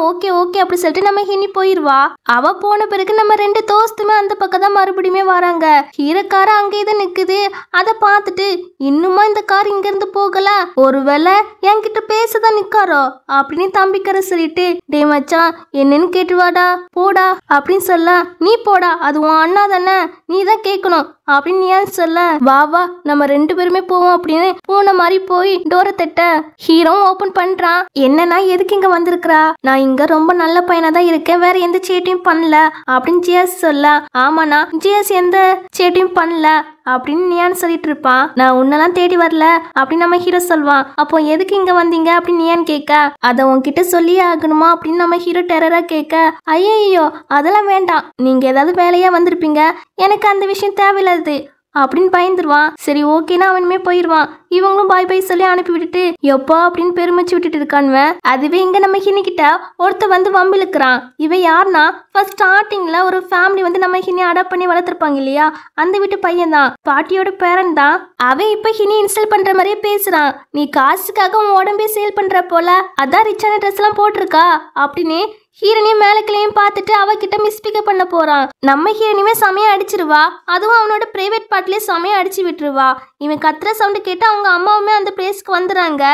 S2: ஓகே ஓகே அப்படி சொல்லிட்டு நம்ம ஹீனி போயிருவா. அவ போன பிறகு நம்ம ரெண்டு தோஸ்துமே அந்த பக்கம் தான் மறுபடியுமே வராங்க. ஹீரோ கார அங்கே தான் நிக்குது. அதை பார்த்துட்டு இன்னுமா இந்த கார் இங்க இருந்து போகல, ஒருவேளை என்கிட்ட பேசதான் நிக்காரோ அப்படின்னு தம்பிக்கிற சொல்லிட்டு டே மச்சான் என்னன்னு கேட்டுவாடா போடா அப்படின்னு சொல்ல, நீ போடா அது உன் அண்ணா தானே நீ தான் கேட்கணும் அப்படின்னு ஏன் சொல்ல, வா வா நம்ம ரெண்டு பேருமே போவோம் அப்படின்னு போன மாதிரி போய் டோரை தட்ட ஹீரோ ஓபன் பண்றான். என்னன்னா எதுக்கு இங்க வந்திருக்கிறா, நான் இங்க ரொம்ப நல்ல பையனா தான் இருக்கேன், வேற எந்த சேட்டையும் பண்ணல அப்படின்னு ஜியாஸ் சொல்ல, ஆமாண்ணா ஜியாஸ் எந்த சேட்டையும் பண்ணல அப்படின்னு நியான் சொல்லிட்டு இருப்பான். நான் உன்னெல்லாம் தேடி வரல அப்படின்னு நம்ம ஹீரோ சொல்வான். அப்போ எதுக்கு இங்க வந்தீங்க அப்படின்னு நியான் கேட்க, அதை உன்கிட்ட சொல்லியே ஆகணுமா அப்படின்னு நம்ம ஹீரோ டெரரா கேட்க, ஐயோ அதெல்லாம் வேண்டாம், நீங்க ஏதாவது வேலையா வந்திருப்பீங்க, எனக்கு அந்த விஷயம் தேவையில்லாது அப்படின்னு பயந்துருவான். சரி ஓகேனா அவனுமே போயிடுவான். இவங்களும் பாய் பாய் சொல்லி அனுப்பி விட்டுட்டு எப்போ அப்படின்னு பெருமைச்சு விட்டுட்டு இருக்கானுவன். அதுவே இங்க நம்ம ஹினிக்கிட்ட ஒருத்த வந்து வம்பிழுக்கிறான். இவன் யாருன்னா ஃபர்ஸ்ட் ஸ்டார்டிங்ல ஒரு ஃபேமிலி வந்து நம்ம ஹினி அடாப்ட் பண்ணி வளர்த்துருப்பாங்க இல்லையா, அந்த வீட்டு பையன் தான், பாட்டியோட பேரன் தான். அவன் இப்ப ஹினி இன்ஸ்டால் பண்ற மாதிரியே பேசுறான். நீ காசுக்காக உன் உடம்பே சேல் பண்ற போல, அதான் ரிச்சான ட்ரெஸ் எல்லாம் போட்டிருக்கா அப்படின்னு ஹீரோனையும் மேலக்கிளையும் பார்த்துட்டு அவகிட்ட மிஸ்பிக்கப் பண்ண போறான். நம்ம ஹீரோனையுமே செமையா அடிச்சிருவா. அதுவும் அவனோட பிரைவேட் பார்ட்லயே செமையா அடிச்சு விட்டுருவா. இவன் கத்துற சவுண்டு கேட்டு அவங்க அம்மாவுமே அந்த பிளேஸ்க்கு வந்துடுறாங்க.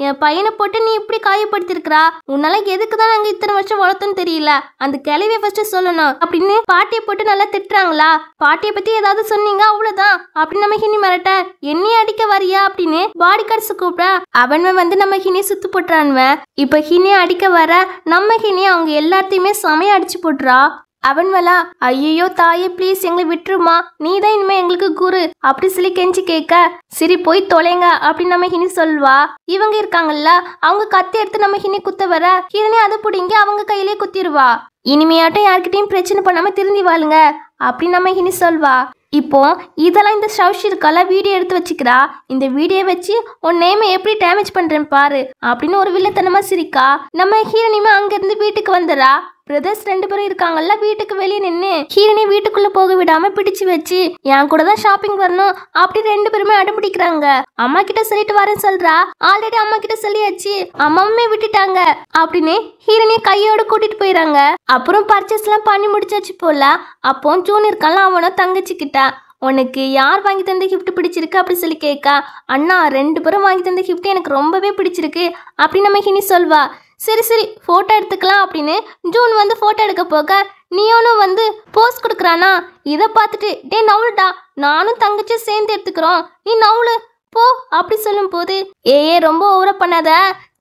S2: என் பையனை போட்டு நீ இப்படி காயப்படுத்திருக்கிறா, உன்னால எதுக்கு தான் நாங்க இத்தனை வருஷம் வளர்த்தோன்னு தெரியல, அந்த கிளவிய ஃபர்ஸ்ட் சொல்லணும் அப்படின்னு பாட்டியை போட்டு நல்லா திட்டுறாங்களா. பாட்டியை பத்தி ஏதாவது சொன்னீங்க அவ்வளவுதான் அப்படின்னு நம்ம ஹினி மிரட்ட, என்னையே அடிக்க வரியா அப்படின்னு பாடி கார்ட்ஸ் கூப்பிட அவன் வந்து நம்ம ஹினியை சுத்து போட்டுறான்வன். இப்ப ஹினியை அடிக்க வர நம்ம ஹினி அவங்க எல்லாத்தையுமே செமையா அடிச்சு போட்டுறா. அவன் வேலா ஐயோ தாயே ப்ளீஸ் எங்களை விட்டுருமா, நீ தான் இனிமே எங்களுக்கு குரு அப்படி சொல்லி கெஞ்சி கேட்க, சரி போய் தொலைங்க அப்படின்னு நம்ம ஹினி சொல்வா. இவங்க இருக்காங்கல்ல அவங்க கத்தி எடுத்து நம்ம ஹினி குத்த வர ஹிரணி அதை பிடிங்கி அவங்க கையிலே குத்திடுவா. இனிமையாட்டும் யார்கிட்டையும் பிரச்சனை பண்ணாம திருந்தி வாழுங்க அப்படின்னு நம்ம ஹினி சொல்வா. இப்போ இதெல்லாம் இந்த ஷவுஷி இருக்கால வீடியோ எடுத்து வச்சுக்கிறா. இந்த வீடியோ வச்சு உன் நேமை எப்படி டேமேஜ் பண்றேன் பாரு அப்படின்னு ஒரு வில்லத்தனமா சிரிக்கா. நம்ம ஹீரோனியுமே அங்க இருந்து வீட்டுக்கு வந்துடுறா. பிரதர்ஸ் ரெண்டு பேரும் இருக்காங்கல்ல வீட்டுக்கு வெளியே நின்று ஹீரோனி வீட்டுக்குள்ள போக விடாம பிடிச்சு வச்சு என் கூட தான் ஷாப்பிங் வரணும் அப்படி ரெண்டு பேருமே அடம்பிடிக்கிறாங்க. அம்மா கிட்ட சொல்லிட்டு வரேன்னு சொல்றா. ஆல்ரெடி அம்மா கிட்ட சொல்லியாச்சு, அம்மாவுமே விட்டுட்டாங்க அப்படின்னு ஹீரோனிய கையோட கூட்டிட்டு போயிறாங்க. அப்புறம் பர்ச்சேஸ் எல்லாம் பண்ணி முடிச்சாச்சு போல. அப்போ ஜூன் இருக்கான்ல அவனோ தங்கச்சி கிட்ட, உனக்கு யார் வாங்கி தந்த கிஃப்ட் பிடிச்சிருக்கு அப்படி சொல்லி கேட்கா. அண்ணா ரெண்டு பேரும் வாங்கி தந்த கிஃப்ட் எனக்கு ரொம்பவே பிடிச்சிருக்கு அப்படின்னு நம்ம ஹினி சொல்வா. சரி சரி ஃபோட்டோ எடுத்துக்கலாம் அப்படின்னு ஜூன் வந்து ஃபோட்டோ எடுக்க போக நீயோனும் வந்து போஸ் கொடுக்குறானா. இதை பார்த்துட்டு டே நவுளுடா நானும் தங்கச்சியும் சேர்ந்து எடுத்துக்கிறோம் நீ நவுளு போ அப்படி சொல்லும் போது ரொம்ப ஓவரா பண்ணாத,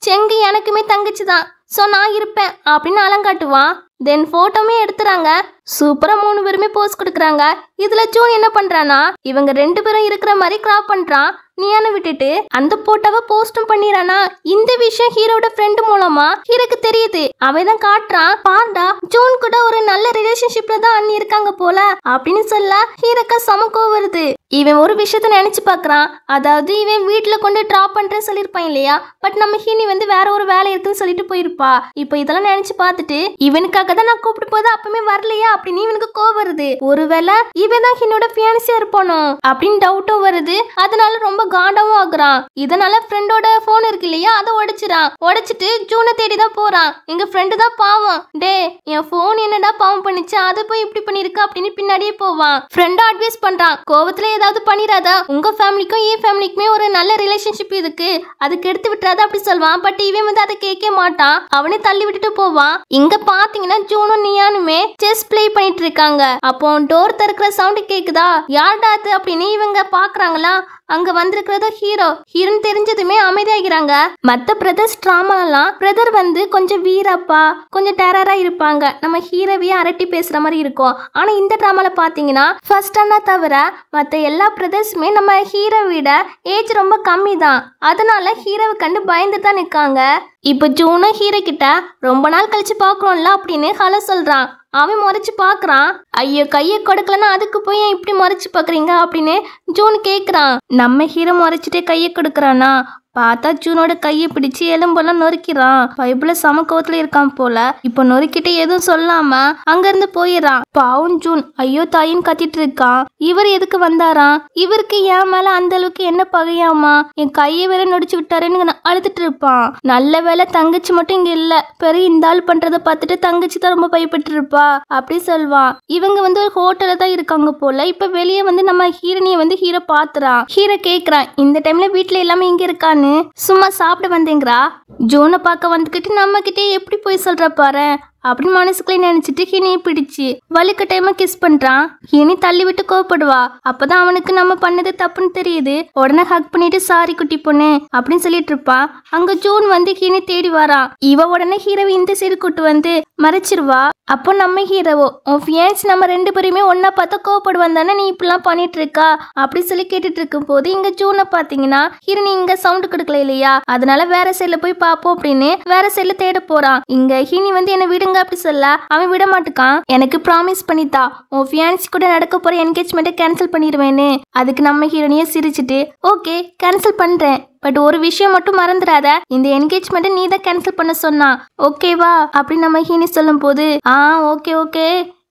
S2: செங்கு எனக்குமே தங்கச்சி தான் ஸோ நான் இருப்பேன் அப்படின்னு அலங்காட்டுவான். தென் ஃபோட்டோமே எடுத்துறாங்க. சூப்பரா மூணு பேருமே போஸ் கொடுக்குறாங்க. இதுல ஜூன் என்ன பண்றானா இவங்க ரெண்டு பேரும் இருக்கிற மாதிரி கிராப் பண்றான். நீயான விட்டுட்டு அந்த போட்டோவை போஸ்டும் பண்ணிடுறானா. இந்த விஷயம் ஹீரோட ஃப்ரெண்டு மூலமா ஹீரோக்கு தெரியுது. அவன் தான் காட்டுறான், பாண்டா ஜூன் கூட ஒரு நல்ல ரிலேஷன்ஷிப்ல தான் அண்ணி இருக்காங்க போல அப்படின்னு சொல்ல ஹீரோக்கா சமக்கோ வருது. இவன் ஒரு விஷயத்த நினைச்சு பாக்குறான். அதாவது இவன் வீட்டுல கொண்டு டிராப் பண்றேன்னு சொல்லியிருப்பான் இல்லையா, பட் நம்ம ஹீனி வந்து வேற ஒரு வேலை இருக்குன்னு சொல்லிட்டு போயிருப்பா. இப்போ இதெல்லாம் நினைச்சு பார்த்துட்டு இவனுக்காக தான் நான் கூப்பிட்டு போது அப்பவுமே வரலையா அப்படின்னு இவனுக்கு கோவம் வருது. ஒருவேளை இவன் தான் ஹீனோட ஃபியான்சியா இருப்பானோ அப்படின்னு டவுட்டும் வருது. அதனால ரொம்ப காண்டாவும் ஆகுறான். இதனால ஃப்ரெண்டோட போன் இருக்கு இல்லையா அதை உடைச்சிட்டு ஜூனை தேடி தான் போறான். எங்க ஃப்ரெண்டு தான் பாவம், டே என் போன் என்னடா பாவம் பண்ணிச்சு அதை போய் இப்படி பண்ணிருக்க அப்படின்னு பின்னாடியே போவான். ஃப்ரெண்டும் அட்வைஸ் பண்றான், கோவத்துல ஏதாவது பண்ணிராதா, உங்க ஃபேமிலிக்கும் என் ஃபேமிலிக்குமே ஒரு நல்ல ரிலேஷன்ஷிப் இருக்கு அதுக்கு எடுத்து விட்டுறாத அப்படி சொல்வான். பட் இவன் வந்து அதை கேட்க மாட்டான். அவனே தள்ளி விட்டுட்டு போவான். இங்க பாத்தீங்கன்னா ஜூனும் நியானுமே செஸ் பிளே பண்ணிட்டு இருக்காங்க. அப்போ டோர் திறக்கிற சவுண்ட் கேக்குதா, யார்டா அது அப்படின்னு இவங்க பாக்குறாங்களா. அங்க வந்திருக்கிறதோ ஹீரோன்னு தெரிஞ்சதுமே அமைதியாகிறாங்க. மத்த பிரதர்ஸ் டிராமாலாம் பிரதர் வந்து கொஞ்சம் வீரப்பா கொஞ்சம் டெரரா இருப்பாங்க, நம்ம ஹீரோவையே அரட்டி பேசுற மாதிரி இருக்கும். ஆனா இந்த டிராமால பாத்தீங்கன்னா ஃபர்ஸ்ட் அண்ணா தவிர மத்த எல்லா பிரதர்ஸுமே நம்ம ஹீரோ விட ஏஜ் ரொம்ப கம்மி தான். அதனால ஹீரோவை கண்டு பயந்து தான் நிற்காங்க. இப்போ ஜூனும் ஹீரோ கிட்ட ரொம்ப நாள் கழிச்சு பாக்குறோம்ல அப்படின்னு ஹலோ சொல்றான். அவன் முறைச்சு பாக்குறான். ஐயோ கையை கொடுக்கலன்னா அதுக்கு போய் இப்படி முறைச்சு பாக்குறீங்க அப்படின்னு ஜூன் கேக்குறான். நம்ம ஹீரோ முறைச்சிட்டே கையை கொடுக்கறானா, பார்த்தா ஜூனோட கையை பிடிச்சு எலும்பெல்லாம் நொறுக்கிறான். பைபிள சமக்கோத்துல இருக்கான் போல. இப்போ நொறுக்கிட்டு எதுவும் சொல்லாம அங்க இருந்து போயிடறான். பாவம் ஜூன் ஐயோ தாயின்னு கத்திட்டு இருக்கான். இவர் எதுக்கு வந்தாராம்? இவருக்கு என் மேல அந்த அளவுக்கு என்ன பகையாமா? என் கையை வேற நொடிச்சு விட்டாருன்னு அழுதுட்டு இருப்பான். நல்ல வேலை தங்கச்சி மட்டும் இங்க இல்ல. பெரிய இந்த ஆள் பண்றத பார்த்துட்டு தங்கச்சி தான் ரொம்ப பயப்பட்டு இருப்பா அப்படி சொல்வான். இவங்க ஒரு ஹோட்டல்ல தான் இருக்காங்க போல. இப்ப வெளியே நம்ம ஹீரோனிய ஹீரோ பாத்துறான். ஹீரோ கேக்குறான் இந்த டைம்ல வீட்டுல எல்லாமே இங்க இருக்கான்னு. சும்மா சாப்பிட வந்தேங்கிறா. ஜோனை பார்க்க வந்துகிட்டு நம்ம கிட்டே எப்படி போய் சொல்ற பாரு அப்படின்னு மனசுக்குள்ளே நினைச்சிட்டு ஹினியை பிடிச்சு வலுக்க டைமா கிஸ் பண்றான். ஹினி தள்ளி விட்டு கோவப்படுவா. அப்பதான் அவனுக்கு நம்ம பண்ணது தப்புன்னு தெரியுது. உடனே ஹக் பண்ணிட்டு சாரி குட்டி பொண்ணு அப்படின்னு சொல்லிட்டு இருப்பான். அங்க ஜூன் ஹினி தேடி வரான். இவ உடனே ஹீரோவை இந்த சைடு கூட்டு மறைச்சிருவா. அப்போ நம்ம ஹீரோவோ உன் ஃபியான்ஸ் நம்ம 2 பேருமே ஒன்னா பார்த்தா கோவப்படுவான் தானே, நீ இப்படிலாம் பண்ணிட்டு இருக்கா அப்படி சொல்லி கேட்டுட்டு இருக்கும் போது இங்க ஜூனை பாத்தீங்கன்னா ஹீரோனி இங்க சவுண்ட் கொடுக்கல இல்லையா, அதனால வேற சைட்ல போய் பாப்போம் அப்படின்னு வேற சைட்ல தேட போறான். இங்க ஹீனி என்ன விடுங்க அப்படி சொல்ல அவன் விட மாட்டுக்கான். எனக்கு ப்ராமிஸ் பண்ணித்தா உன் ஃபியான்ஸ் கூட நடக்க போற என்கேஜ்மெண்ட்டை கேன்சல் பண்ணிடுவேன்னு. அதுக்கு நம்ம ஹீரோனிய சிரிச்சுட்டு ஓகே கேன்சல் பண்றேன், பட் ஒரு விஷயம் மட்டும் மறந்துடாத, இந்த என்கேஜ்மெண்ட்டை நீ தான் கேன்சல் பண்ண சொன்னா ஓகேவா அப்படின்னு நம்ம ஹீனி சொல்லும் போது ஓகே ஓகே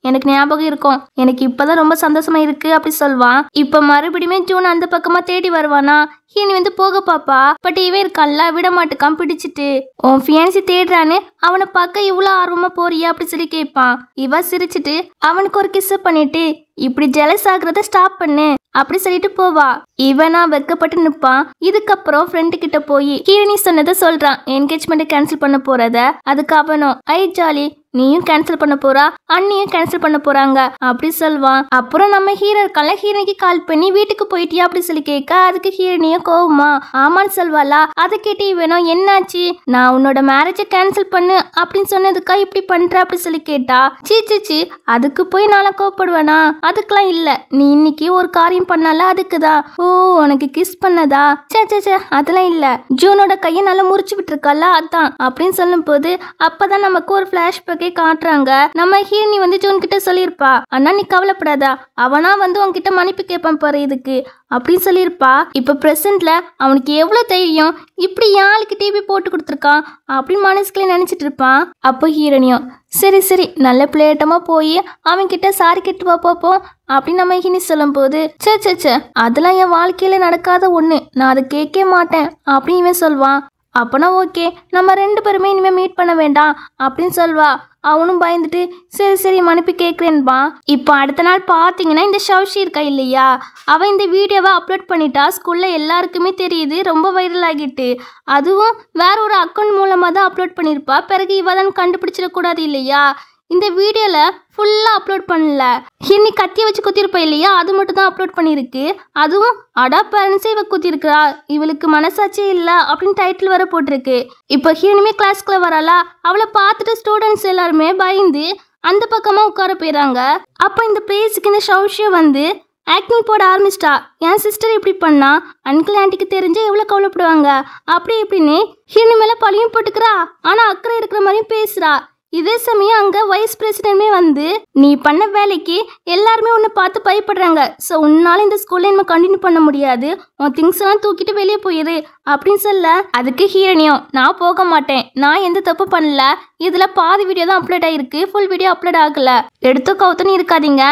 S2: எனக்கு ஞாபகம் இருக்கும், எனக்கு இப்பதான் ரொம்ப சந்தோஷமா இருக்கு அப்படி சொல்வான். இப்ப மறுபடியுமே ஜூன் அந்த பக்கமா தேடி வருவானா. ஹீனி போக பாப்பா. பட் இவன் இருக்கான்ல விட மாட்டுக்கான் பிடிச்சிட்டு. உன் ஃபியான்சி தேடுறான்னு அவனை பார்க்க இவ்வளவு ஆர்வமா போறியா அப்படி சொல்லி கேட்பான். இவ சிரிச்சுட்டு அவனுக்கு ஒரு கிஸ் பண்ணிட்டு இப்படி ஜெலஸ் ஆகுறத ஸ்டாப் பண்ணு அப்படி சொல்லிட்டு போவா. இவனா வெக்கப்பட்டு நிப்பான். இதுக்கப்புறம் ஃப்ரெண்டு கிட்ட போய் ஹீரோனி சொன்னதை சொல்றான், என்கேஜ்மெண்ட் கேன்சல் பண்ண போறத. அதுக்கு அவனும் ஐ ஜாலி நீயும் கேன்சல் பண்ண போறா, அண்ணியும் கேன்சல் பண்ண போறாங்க அப்படி சொல்வான். அப்புறம் நம்ம ஹீரோ இருக்கால ஹீரோனிக்கு கால் பண்ணி வீட்டுக்கு போயிட்டியா அப்படி சொல்லி கேட்க அதுக்கு ஹீரோனிய கோவமா ஆமான்னு சொல்வாளா. அதை கேட்டு இவனும் என்னாச்சு, நான் உன்னோட மேரேஜை கேன்சல் பண்ணு அப்படின்னு சொன்னதுக்கா இப்படி பண்ற அப்படி சொல்லி கேட்டா. சீச்சிச்சு அதுக்கு போய் நாளை கோவப்படுவேனா, அதுக்கெல்லாம் இல்ல, நீ இன்னைக்கு ஒரு காரியம் பண்ணால அதுக்குதான். ஓ உனக்கு கிஸ் பண்ணதா, சே அதெல்லாம் இல்ல, ஜூனோட கையை நல்லா முறிச்சு விட்டுருக்கல அதான் அப்படின்னு சொல்லும் போது அப்பதான் நமக்கு ஒரு பிளாஷ்பேக்கே காட்டுறாங்க. நம்ம ஹீரோனி ஜூன் கிட்ட சொல்லியிருப்பா, அண்ணா நீ கவலைப்படாதா, அவனா உன்கிட்ட மன்னிப்பு கேட்பான் பாரு இதுக்கு அப்படின்னு சொல்லியிருப்பா. இப்ப பிரசன்ட்ல அவனுக்கு எவ்வளவு தைரியம், இப்படி யாருக்கு டிவி போட்டு கொடுத்துருக்கான் அப்படின்னு மனசுக்குள்ளே நினைச்சிட்டு இருப்பான். அப்போ ஹீரோனியும் சரி நல்ல பிளேட்டமா போய் அவன் கிட்ட சாரி கேட்டு பார்ப்போம் அப்படின்னு நம்ம ஹீனி சொல்லும் போது சே அதெல்லாம் என் வாழ்க்கையில நடக்காத ஒண்ணு, நான் அதை கேட்க மாட்டேன் அப்படின்னு இவன் சொல்வான். அப்பனா ஓகே நம்ம 2 பேருமே இனிமே மீட் பண்ண வேண்டாம் அப்படின்னு சொல்வா. அவனும் பயந்துட்டு சரி மன்னிப்பு கேட்குறேன்பா. இப்போ அடுத்த நாள் பார்த்தீங்கன்னா இந்த ஷவுஷி இருக்கா இல்லையா, அவன் இந்த வீடியோவை அப்லோட் பண்ணிட்டா. ஸ்கூல்ல எல்லாருக்குமே தெரியுது, ரொம்ப வைரல் ஆகிட்டு. அதுவும் வேற ஒரு அக்கௌண்ட் மூலமாக தான் அப்லோட் பண்ணியிருப்பா. பிறகு இவ தான் கண்டுபிடிச்சிடக்கூடாது இல்லையா. இந்த வீடியோவில் ஃபுல்லாக அப்லோட் பண்ணல, ஹின்னி கத்தியை வச்சு குத்திருப்பா இல்லையா, அது மட்டும் தான் அப்லோட் பண்ணியிருக்கு. அதுவும் அடா பேரண்ட்ஸே இவ குத்திருக்கிறா, இவளுக்கு மனசாட்சியே இல்லை அப்படின்னு டைட்டில் வர போட்டிருக்கு. இப்போ ஹினிமே கிளாஸ்க்குள்ள வராளா, அவளை பார்த்துட்டு ஸ்டூடெண்ட்ஸ் எல்லாருமே பயந்து அந்த பக்கமாக உட்கார போயிடறாங்க. அப்போ இந்த பிளேஸுக்கு இந்த ஷவுஷியை ஆக்டிங் போட ஆரம்பிச்சிட்டா. என் சிஸ்டர் இப்படி பண்ணா, அங்கிள் ஆண்டிக்கு தெரிஞ்சு எவ்வளோ கவலைப்படுவாங்க அப்படி இப்படின்னு ஹினி மேலே பழியும் போட்டுக்கிறா. ஆனால் அக்கறை இருக்கிற மாதிரியும் பேசுகிறா. இதே சமயம் அங்க வைஸ் பிரசிடென்ட்மே நீ பண்ண வேலைக்கு எல்லாருமே உன்னை பார்த்து பயப்படுறாங்க, ஸோ உன்னால இந்த ஸ்கூல்ல நம்ம கண்டினியூ பண்ண முடியாது, உன் திங்ஸ் எல்லாம் தூக்கிட்டு வெளியே போயிரு அப்படின்னு சொல்ல. அதுக்கு ஹீரோனியும் நான் போக மாட்டேன், நான் எந்த தப்பு பண்ணல, இதுல பாதி வீடியோ தான் அப்லோட் ஆயிருக்கு, ஃபுல் வீடியோ அப்லோட் ஆகல, எடுத்து கவுத்துன்னு இருக்காதீங்க,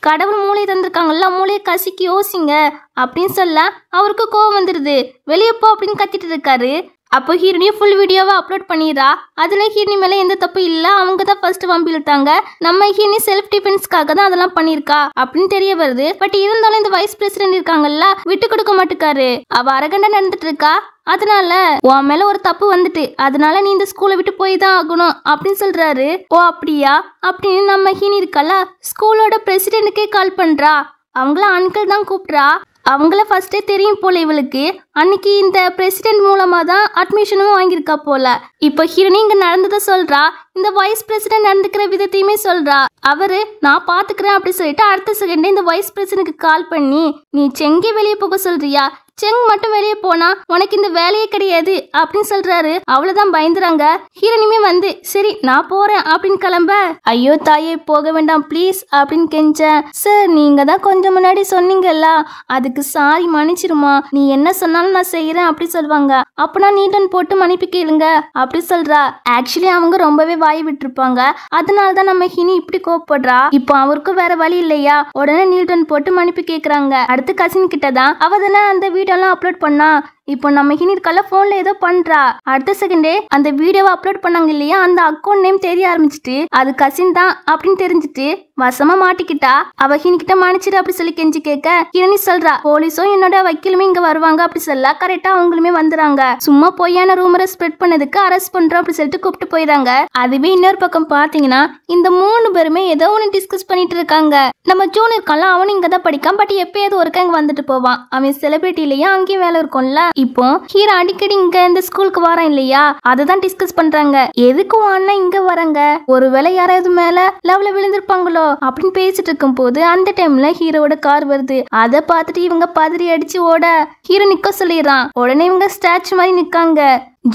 S2: கடவுள் மூளையை தந்திருக்காங்கல்ல, மூளையை கசிக்கு யோசிங்க அப்படின்னு சொல்ல. அவருக்கு கோவம் வந்துடுது. வெளியே போ அப்படின்னு கத்திட்டு இருக்காரு. அப்போ ஹீரோனியும் ஃபுல் வீடியோவை அப்லோட் பண்ணிடுறா. அதில் ஹீரோனி மேலே எந்த தப்பு இல்லை, அவங்க தான் ஃபர்ஸ்ட் வம்பி இழுத்தாங்க, நம்ம ஹீரோனி செல்ஃப் டிஃபென்ஸ்க்காக தான் அதெல்லாம் பண்ணியிருக்கா அப்படின்னு தெரிய வருது. பட் இருந்தாலும் இந்த வைஸ் பிரசிடென்ட் இருக்காங்கல்ல விட்டு கொடுக்க மாட்டுக்காரு. அவ அரகண்டா நடந்துட்டு இருக்கா. அதனால உன் மேல ஒரு தப்பு வந்துட்டு, அதனால நீ இந்த ஸ்கூலை விட்டு போய் தான் ஆகணும் அப்படின்னு சொல்றாரு. ஓ அப்படியா அப்படின்னு நம்ம ஹீனி இருக்கல ஸ்கூலோட பிரசிடென்ட்டுக்கே கால் பண்றா. அவங்கள அங்கிள் தான் கூப்பிட்றா. அவங்கள ஃபர்ஸ்டே தெரியும் போல இவளுக்கு, அன்னைக்கு இந்த பிரசிடென்ட் மூலமா தான் அட்மிஷனும் வாங்கியிருக்கா போல. இப்போ ஹீரோனி இங்க நடந்ததை சொல்றா, இந்த வைஸ் பிரசிடென்ட் நடந்துக்கிற விதத்தையுமே சொல்றா. அவரு நான் பாத்துக்கிறேன் அப்படி சொல்லிட்டு அடுத்த செகண்டே இந்த வைஸ் பிரசிடென்ட்க்கு கால் பண்ணி நீ செங்கி வெளியே போக சொல்றியா, செங் மட்டும் வெளியே போனா உனக்கு இந்த வேலையே கிடையாது அப்படின்னு சொல்றாரு. அவ்வளவுதான் பயந்துறாங்க. ஹீரோனியுமே வந்து சரி நான் போறேன் அப்படின்னு கிளம்ப, ஐயோ தாயே போக வேண்டாம் ப்ளீஸ் அப்படின்னு கெஞ்ச, சார் நீங்க தான் கொஞ்சம் முன்னாடி சொன்னீங்கல்ல, அதுக்கு சாரி மன்னிச்சிருமா, நீ என்ன சொன்னாலும் நான் செய்யறேன் அப்படி சொல்லுவாங்க. அப்பனா நீட்டன் போட்டு மன்னிப்பு கேளுங்க அப்படி சொல்றா. ஆக்சுவலி அவங்க ரொம்பவே வாய் விட்டுருப்பாங்க, அதனாலதான் நம்ம ஹினி இப்படி கோவப்படுறா. இப்போ அவருக்கும் வேற வழி இல்லையா, உடனே நீட்டன் போட்டு மன்னிப்பு கேக்குறாங்க. அடுத்து கசின் கிட்ட தான் அவ தானே அந்த வீடியோ எல்லாம் அப்லோட் பண்ணா. இப்போ நம்ம ஹினிற்கெல்லாம் போன்ல ஏதோ பண்றா. அடுத்த செகண்டே அந்த வீடியோவை அப்லோட் பண்ணாங்க இல்லையா, அந்த அக்கௌண்ட் நேம் தெரிய ஆரம்பிச்சுட்டு அது கசின் தான் அப்படின்னு தெரிஞ்சுட்டு வசமா மாட்டிக்கிட்டா. அவ ஹினிக்கிட்ட மன்னிச்சிரு அப்படி சொல்லி கெஞ்சி கேட்க ஹிரணி சொல்றா, போலீஸும் என்னோட வக்கீலுமே இங்க வருவாங்க அப்படி சொல்ல கரெக்டா அவங்களுமே வந்துறாங்க. சும்மா பொய்யான ரூமரை ஸ்ப்ரெட் பண்ணதுக்கு அரெஸ்ட் பண்றோம் அப்படி சொல்லிட்டு கூப்பிட்டு போயிடறாங்க. அதுவே இன்னொரு பக்கம் பாத்தீங்கன்னா இந்த 3 பேருமே ஏதோ ஒன்று டிஸ்கஸ் பண்ணிட்டு இருக்காங்க. நம்ம ஜூன் இருக்கான்ல, அவனும் இங்க தான் படிக்கான். பட் எப்பயாவது ஒருக்கா இங்க வந்துட்டு போவான். அவன் செலிபிரிட்டி இல்லையா, அங்கேயும் வேலை இருக்கும்ல. இப்போ ஹீரோ அடிக்கடி இங்க இந்த ஸ்கூலுக்கு வரான் இல்லையா, அததான் டிஸ்கஸ் பண்றாங்க. எதுக்கு அண்ணா இங்க வராங்க, ஒருவேளை யாராவது மேல லவ்ல விழுந்திருப்பாங்களோ அப்படின்னு பேசிட்டு இருக்கும் போது அந்த டைம்ல ஹீரோவோட கார் வருது. அதை பார்த்துட்டு இவங்க பதறி அடிச்சு ஓட ஹீரோ நிக்க சொல்லிடுறான். உடனே இவங்க ஸ்டாச்சு மாதிரி நிக்காங்க.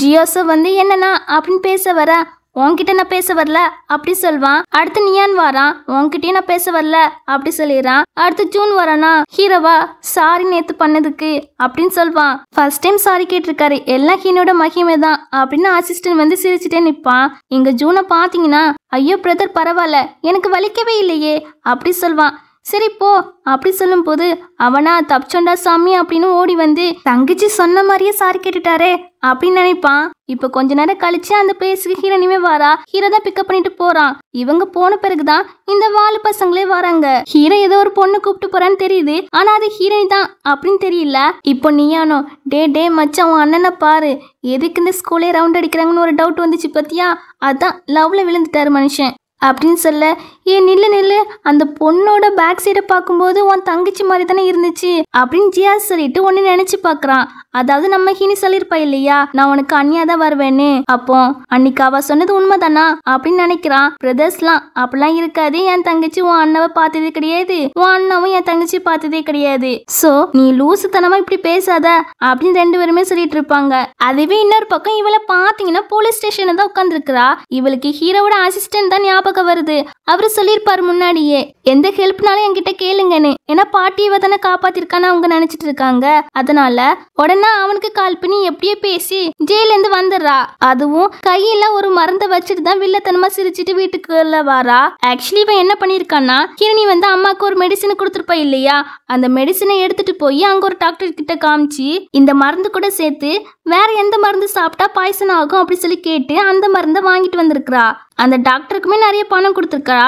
S2: ஜியோசோ வந்து என்னன்னா அப்படின்னு பேச வர, உன்கிட்ட நான் பேச வரல அப்படி சொல்வான். அடுத்து நியான் வாரான், உன்கிட்டயும் நான் பேச வரல அப்படி சொல்லிடுறான். அடுத்து ஜூன் வரானா, ஹீரோவா சாரி நேத்து பண்ணதுக்கு அப்படின்னு சொல்வான். ஃபர்ஸ்ட் டைம் சாரி கேட்டிருக்காரு, எல்லாம் ஹீனோட மகிமை தான் அப்படின்னு அசிஸ்டன்ட் வந்து சிரிச்சுட்டே நிப்பான். இங்க ஜூனை பாத்தீங்கன்னா, ஐயோ பிரதர் பரவாயில்ல எனக்கு வலிக்கவே இல்லையே அப்படி சொல்வான். சரி போ அப்படி சொல்லும் போது அவனா தப்பிச்சோண்டா சாமி அப்படின்னு ஓடி வந்து தங்கச்சி சொன்ன மாதிரியே சாரி கேட்டுட்டாரே அப்படின்னு நினைப்பான். இப்ப கொஞ்ச நேரம் கழிச்சு அந்த பிளேஸுக்கு ஹீரோனியுமே வாரா. ஹீரோ தான் பிக்கப் பண்ணிட்டு போறான். இவங்க போன பிறகுதான் இந்த வாலு பசங்களே வராங்க. ஹீரோ ஏதோ ஒரு பொண்ணு கூப்பிட்டு போறான்னு தெரியுது, ஆனா அது ஹீரோனி தான் அப்படின்னு தெரியல. இப்போ நீயானோ டே மச்சான் உன் அண்ணனை பாரு, எதுக்கு இந்த ஸ்கூலே ரவுண்ட் அடிக்கிறாங்கன்னு ஒரு டவுட் வந்துச்சு பத்தியா, அதான் லவ்ல விழுந்துட்டாரு மனுஷன் அப்படின்னு சொல்ல, ஏன் நில்லு அந்த பொண்ணோட பேக் சைடை பார்க்கும்போது உன் தங்கச்சி மாதிரி தானே இருந்துச்சு அப்படின்னு ஜியா சொல்லிட்டு ஒன்னு நினைச்சு பாக்குறான். அதாவது நம்ம ஹினி சொல்லிருப்பா இல்லையா, நான் உனக்கு அண்ணியா தான் வருவேன்னு. அப்போ அன்னைக்கு அவ சொன்னது உண்மைதானா அப்படின்னு நினைக்கிறான். பிரதர்ஸ்லாம் அப்படிலாம் இருக்காது, என் தங்கச்சி உன் அண்ணாவை பார்த்ததே கிடையாது, உன் அண்ணாவும் என் தங்கச்சி பார்த்ததே கிடையாது, சோ நீ லூசுத்தனமா இப்படி பேசாத அப்படின்னு 2 பேருமே சொல்லிட்டு இருப்பாங்க. அதுவே இன்னொரு பக்கம் இவளை பாத்தீங்கன்னா போலீஸ் ஸ்டேஷன்ல தான் உட்காந்துருக்கிறா. இவளுக்கு ஹீரோவோட அசிஸ்டன்ட் தான் ஞாபகம் வருது. அவரு சொல்லியிருப்பாரு முன்னாடியே, எந்த ஹெல்ப்னாலும் என்கிட்ட கேளுங்கன்னு. ஏன்னா பாட்டியவை தானே காப்பாத்திருக்கான்னு அவங்க நினைச்சிட்டு இருக்காங்க. அதனால உடனே அவனுக்கு கால் பண்ணி எப்படியோ பேசி ஜெயில இருந்து வந்துடுறா. அதுவும் கையில ஒரு மருந்தை வச்சுட்டு தான் வில்லத்தனமா சிரிச்சிட்டு வீட்டுக்குள்ள வாரா. ஆக்சுவலி இவன் என்ன பண்ணிருக்கான்னா, ஹிரணி வந்து அம்மாக்கு ஒரு மெடிசன் கொடுத்துருப்பா இல்லையா, அந்த மெடிசனை எடுத்துட்டு போய் அங்க ஒரு டாக்டர் கிட்ட காமிச்சு இந்த மருந்து கூட சேர்த்து வேற எந்த மருந்து சாப்பிட்டா பாய்சன் ஆகும் அப்படி சொல்லி கேட்டு அந்த மருந்தை வாங்கிட்டு வந்திருக்கிறா. அந்த டாக்டருக்குமே நிறைய பணம் கொடுத்துருக்கா.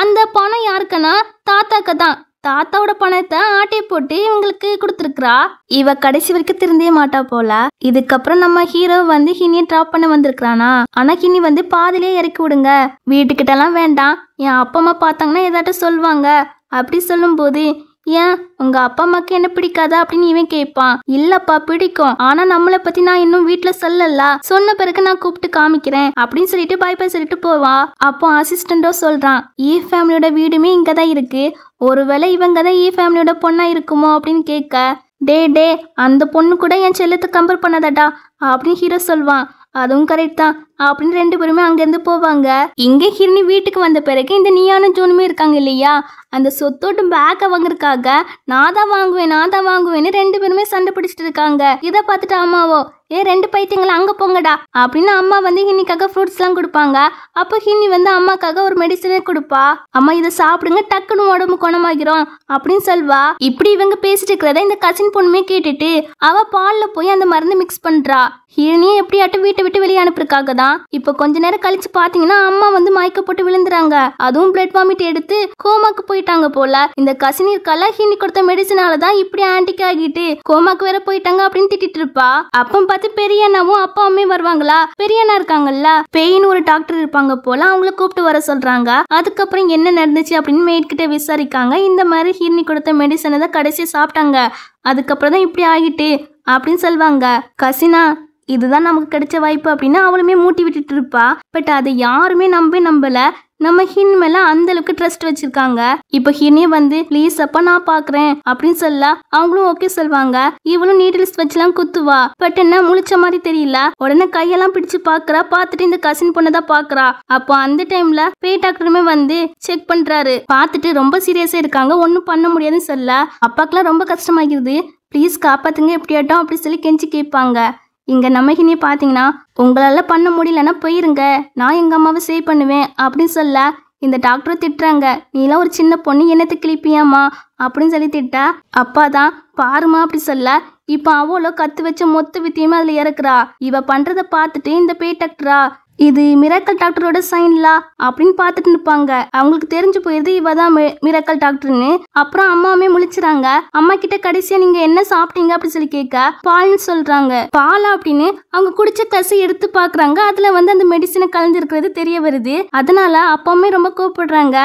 S2: அந்த பணம் யாருக்குன்னா தாத்தாக்கு தான். தாத்தாவோட பணத்தை ஆட்டை போட்டு இவங்களுக்கு கொடுத்துருக்கா. இவ கடைசி வரைக்கும் திருந்தே மாட்டா போல. இதுக்கப்புறம் நம்ம ஹீரோ வந்து ஹினியை டிராப் பண்ண வந்திருக்கானா. ஆனா ஹினி வந்து பாதிலே இறக்கி விடுங்க, வீட்டுக்கிட்ட எல்லாம் வேண்டாம், என் அப்பா அம்மா பார்த்தாங்கன்னா ஏதாட்டும் சொல்லுவாங்க அப்படி சொல்லும் போது, ஏன் உங்க அப்பா அம்மாக்கு என்ன பிடிக்காதா அப்படின்னு இவன் கேட்பான். இல்லப்பா பிடிக்கும், ஆனா நம்மளை பத்தி நான் இன்னும் வீட்டுல சொல்லல, சொன்ன பிறகு நான் கூப்பிட்டு காமிக்கிறேன் அப்படின்னு சொல்லிட்டு பாய் பாய் சொல்லிட்டு போவா. அப்போ அசிஸ்டண்டோ சொல்றான், ஃபேமிலியோட வீடுமே இங்கதான் இருக்கு, ஒருவேளை இவங்க தான் ஃபேமிலியோட பொண்ணா இருக்குமோ அப்படின்னு கேட்க, டே அந்த பொண்ணு கூட என் செல்லத்தை கம்பேர் பண்ணாதடா அப்படின்னு ஹீரோ சொல்வான். அதுவும் கரெக்ட் தான் அப்படின்னு 2 பேருமே அங்கேருந்து போவாங்க. இங்கே ஹிரணி வீட்டுக்கு வந்த பிறகு இந்த நீயானும் ஜூனுமே இருக்காங்க இல்லையா, அந்த சொத்தோட்டு பேக்கை வாங்குறதுக்காக நான் தான் வாங்குவேன்னு 2 பேருமே சண்டை பிடிச்சிட்டு இருக்காங்க. இதை பார்த்துட்டு அம்மாவோ, 2 பைத்தியங்களை அங்கே போங்கடா அப்படின்னு அம்மா வந்து ஹினிக்காக ஃப்ரூட்ஸ்லாம் கொடுப்பாங்க. அப்போ ஹினி வந்து அம்மாக்காக ஒரு மெடிசனே கொடுப்பா. அம்மா இதை சாப்பிடுங்க, டக்குன்னு உடம்பு குணமாகிறோம் அப்படின்னு சொல்வா. இப்படி இவங்க பேசிட்டு இருக்கிறத இந்த கசின் பொண்ணுமே கேட்டுட்டு அவ பால்ல போய் அந்த மருந்து மிக்ஸ் பண்றா. ஹிரணியை எப்படியாட்டும் வீட்டை விட்டு வெளியே அனுப்புறதுக்காக தான். இப்போ கொஞ்ச நேரம் கழிச்சு பாத்தீங்கன்னா அம்மா வந்து மயக்க போட்டு விழுந்துறாங்க. அதுவும் பிளட் வாமிட் எடுத்து கோமாக்கு போயிட்டாங்க போல. இந்த கசின் இருக்கால, ஹினி கொடுத்த மெடிசனாலதான் இப்படி ஆன்டிக் ஆகிட்டு கோமாக்கு வேற போயிட்டாங்க அப்படின்னு திட்டிட்டு இருப்பா. அப்ப பார்த்து பெரிய அண்ணாவும் அப்பாவுமே வருவாங்களா. பெரிய அண்ணா இருக்காங்கல்ல, பேயின்னு ஒரு டாக்டர் இருப்பாங்க போல, அவங்கள கூப்பிட்டு வர சொல்றாங்க. அதுக்கப்புறம் என்ன நடந்துச்சு அப்படின்னு மேட் கிட்ட விசாரிக்காங்க. இந்த மாதிரி ஹிரணி கொடுத்த மெடிசனை தான் கடைசியா சாப்பிட்டாங்க, அதுக்கப்புறம் தான் இப்படி ஆகிட்டு அப்படின்னு சொல்லுவாங்க. கசினா இதுதான் நமக்கு கிடைச்ச வாய்ப்பு அப்படின்னு அவளுமே மூட்டி விட்டுட்டு இருப்பா. பட் அதை யாருமே நம்பல. நம்ம ஹின் மேல அந்த அளவுக்கு ட்ரஸ்ட் வச்சிருக்காங்க. இப்ப ஹினே வந்து ப்ளீஸ் அப்பா நான் பாக்குறேன் அப்படின்னு சொல்ல அவங்களும் ஓகே சொல்வாங்க. இவளும் நீடில்ஸ் வச்சுலாம் குத்துவா. பட் என்ன முழிச்ச மாதிரி தெரியல. உடனே கையெல்லாம் பிடிச்சு பாக்குறா. பார்த்துட்டு இந்த கசின் பொண்ணதான் பாக்குறா. அப்போ அந்த டைம்ல பேய் டாக்டருமே வந்து செக் பண்றாரு. பார்த்துட்டு ரொம்ப சீரியஸா இருக்காங்க, ஒன்னும் பண்ண முடியாதுன்னு சொல்ல அப்பாக்கெல்லாம் ரொம்ப கஷ்டமாகிருது. ப்ளீஸ் காப்பாத்துங்க எப்படியாட்டும் அப்படி சொல்லி கெஞ்சி கேட்பாங்க. இங்க நம்ம ஹினி பாத்தீங்கன்னா உங்களால பண்ண முடியலன்னா போயிருங்க, நான் எங்க அம்மாவை சேவ் பண்ணுவேன் அப்படின்னு சொல்ல இந்த டாக்டரை திட்டுறாங்க. நீலாம் ஒரு சின்ன பொண்ணு என்னத்தை கிளிப்பியாமா அப்படின்னு சொல்லி திட்டா. அப்பா தான் பாருமா அப்படி சொல்ல இப்ப அவளோ கத்து வச்ச மொத்த வித்தியமா அதுல இறக்குறா. இவ பண்றத பார்த்துட்டு இந்த பேய் டாக்டரா இது மிராக்கல் டாக்டரோட சைன்லா அப்படின்னு பார்த்துட்டு நிற்பாங்க. அவங்களுக்கு தெரிஞ்சு போயிருது இவ தான் மிராக்கல் டாக்டர்னு. அப்புறம் அம்மாவுமே முழிச்சுறாங்க. அம்மா கிட்ட கடைசியா நீங்க என்ன சாப்பிட்டீங்க அப்படின்னு சொல்லி கேட்க பால்னு சொல்றாங்க. பாலா அப்படின்னு அவங்க குடிச்ச கசி எடுத்து பாக்குறாங்க. அதுல வந்து அந்த மெடிசனை கலந்து இருக்கிறது தெரிய வருது. அதனால அப்பாவுமே ரொம்ப கோவப்படுறாங்க.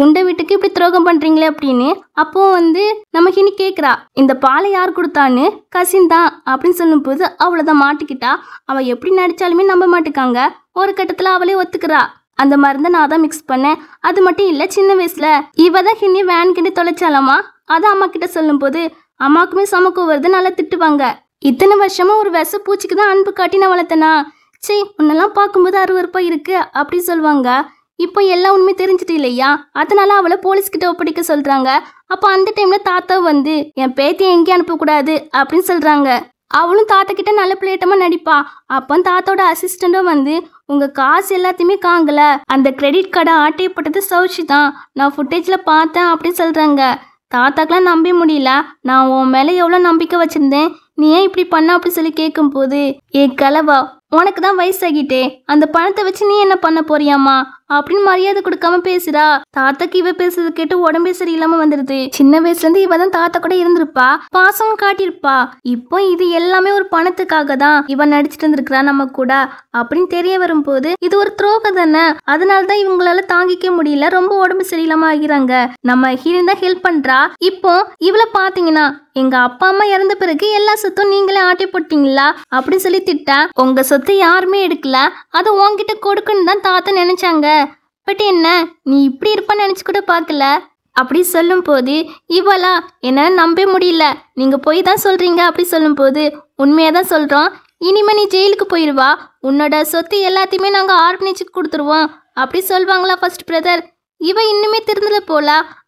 S2: உண்ட வீட்டுக்கு இப்படி துரோகம் பண்றீங்களே அப்படின்னு. அப்போ வந்து நம்ம ஹினி கேட்குறா இந்த பாலை யார் கொடுத்தான்னு. கசின் தான் அப்படின்னு சொல்லும் போது அவ்வளோதான் மாட்டிக்கிட்டா. அவ எப்படி நடிச்சாலுமே நம்ப மாட்டுக்காங்க. ஒரு கட்டத்துல அவளே ஒத்துக்கிறா. அந்த மருந்தை நான் தான் மிக்ஸ் பண்ணேன். அது மட்டும் இல்ல சின்ன வயசுல இவ தான் ஹினி வேன் கிட்ட தொலைச்சாலாமா. அதை அம்மா கிட்ட சொல்லும் போது அம்மாக்குமே சமக்கம் வருது, நல்லா திட்டுவாங்க. இத்தனை வருஷமா ஒரு விஷ பூச்சிக்கு தான் அன்பு காட்டி நான் வளர்த்தனா, சரி உன்னெல்லாம் பார்க்கும்போது அருவருப்பா இருக்கு அப்படி சொல்லுவாங்க. இப்போ எல்லா உண்மை தெரிஞ்சிட்டு இல்லையா, அதனால அவளை போலீஸ்கிட்ட ஒப்படைக்க சொல்றாங்க. அப்போ அந்த டைம்ல தாத்தா வந்து என் பேத்தியை எங்கேயும் அனுப்பக்கூடாது அப்படின்னு சொல்றாங்க. அவளும் தாத்தா கிட்ட நல்ல பிளேட்டமா நடிப்பா. அப்போ தாத்தாவோட அசிஸ்டண்டும் வந்து உங்க காசு எல்லாத்தையுமே காங்கல, அந்த கிரெடிட் கார்டை ஆட்டையப்பட்டது சௌச்சி தான், நான் ஃபுட்டேஜ்ல பார்த்தேன் அப்படின்னு சொல்றாங்க. தாத்தாக்கெல்லாம் நம்ப முடியல. நான் உன் மேல எவ்வளவு நம்பிக்கை வச்சிருந்தேன், நீ ஏன் இப்படி பண்ண அப்படி சொல்லி கேட்கும் போது ஏ கலவா உனக்கு தான் வயசாகிட்டே, அந்த பணத்தை வச்சு நீ என்ன பண்ண போறியாமா அப்படின்னு மரியாதை கொடுக்காம பேசுறா. தாத்தாக்கு இவ பேசுறது கேட்டு உடம்பே சரியில்லாம வந்துருது. சின்ன வயசுல இருந்து இவ தான் தாத்தா கூட இருந்திருப்பா, பாசம் காட்டியிருப்பா. இப்போ இது எல்லாமே ஒரு பணத்துக்காக தான் இவன் நடிச்சிட்டு இருந்திருக்கிறா நம்ம கூட அப்படின்னு தெரிய வரும்போது இது ஒரு துரோகம் தானே. அதனாலதான் இவங்களால தாங்கிக்க முடியல, ரொம்ப உடம்பு சரியில்லாம ஆகிறாங்க. நம்ம ஹீரோயின் தான் ஹெல்ப் பண்றா. இப்போ இவளை பாத்தீங்கன்னா எங்க அப்பா அம்மா இறந்த பிறகு எல்லா சொத்தும் நீங்களே ஆட்டி போட்டீங்களா அப்படின்னு சொல்லி திட்டா. உங்க சொத்தை யாருமே எடுக்கல, அதை உன்கிட்ட கொடுக்குன்னு தான் தாத்தா நினைச்சாங்க. பட் என்ன நீ இப்படி இருப்பான்னு நினைச்சு கூட பார்க்கல அப்படி சொல்லும் போது இவளா என்னால நம்ப முடியல, நீங்க போய் தான் சொல்றீங்க அப்படி சொல்லும் போது உண்மையா தான் சொல்றோம், இனிமே நீ ஜெயிலுக்கு போயிடுவா, உன்னோட சொத்து எல்லாத்தையுமே நாங்க ஆர்பனேஜுக்கு கொடுத்துருவோம் அப்படி சொல்வாங்களா ஃபர்ஸ்ட் பிரதர். இவ இன்னுமே திருந்தல போல.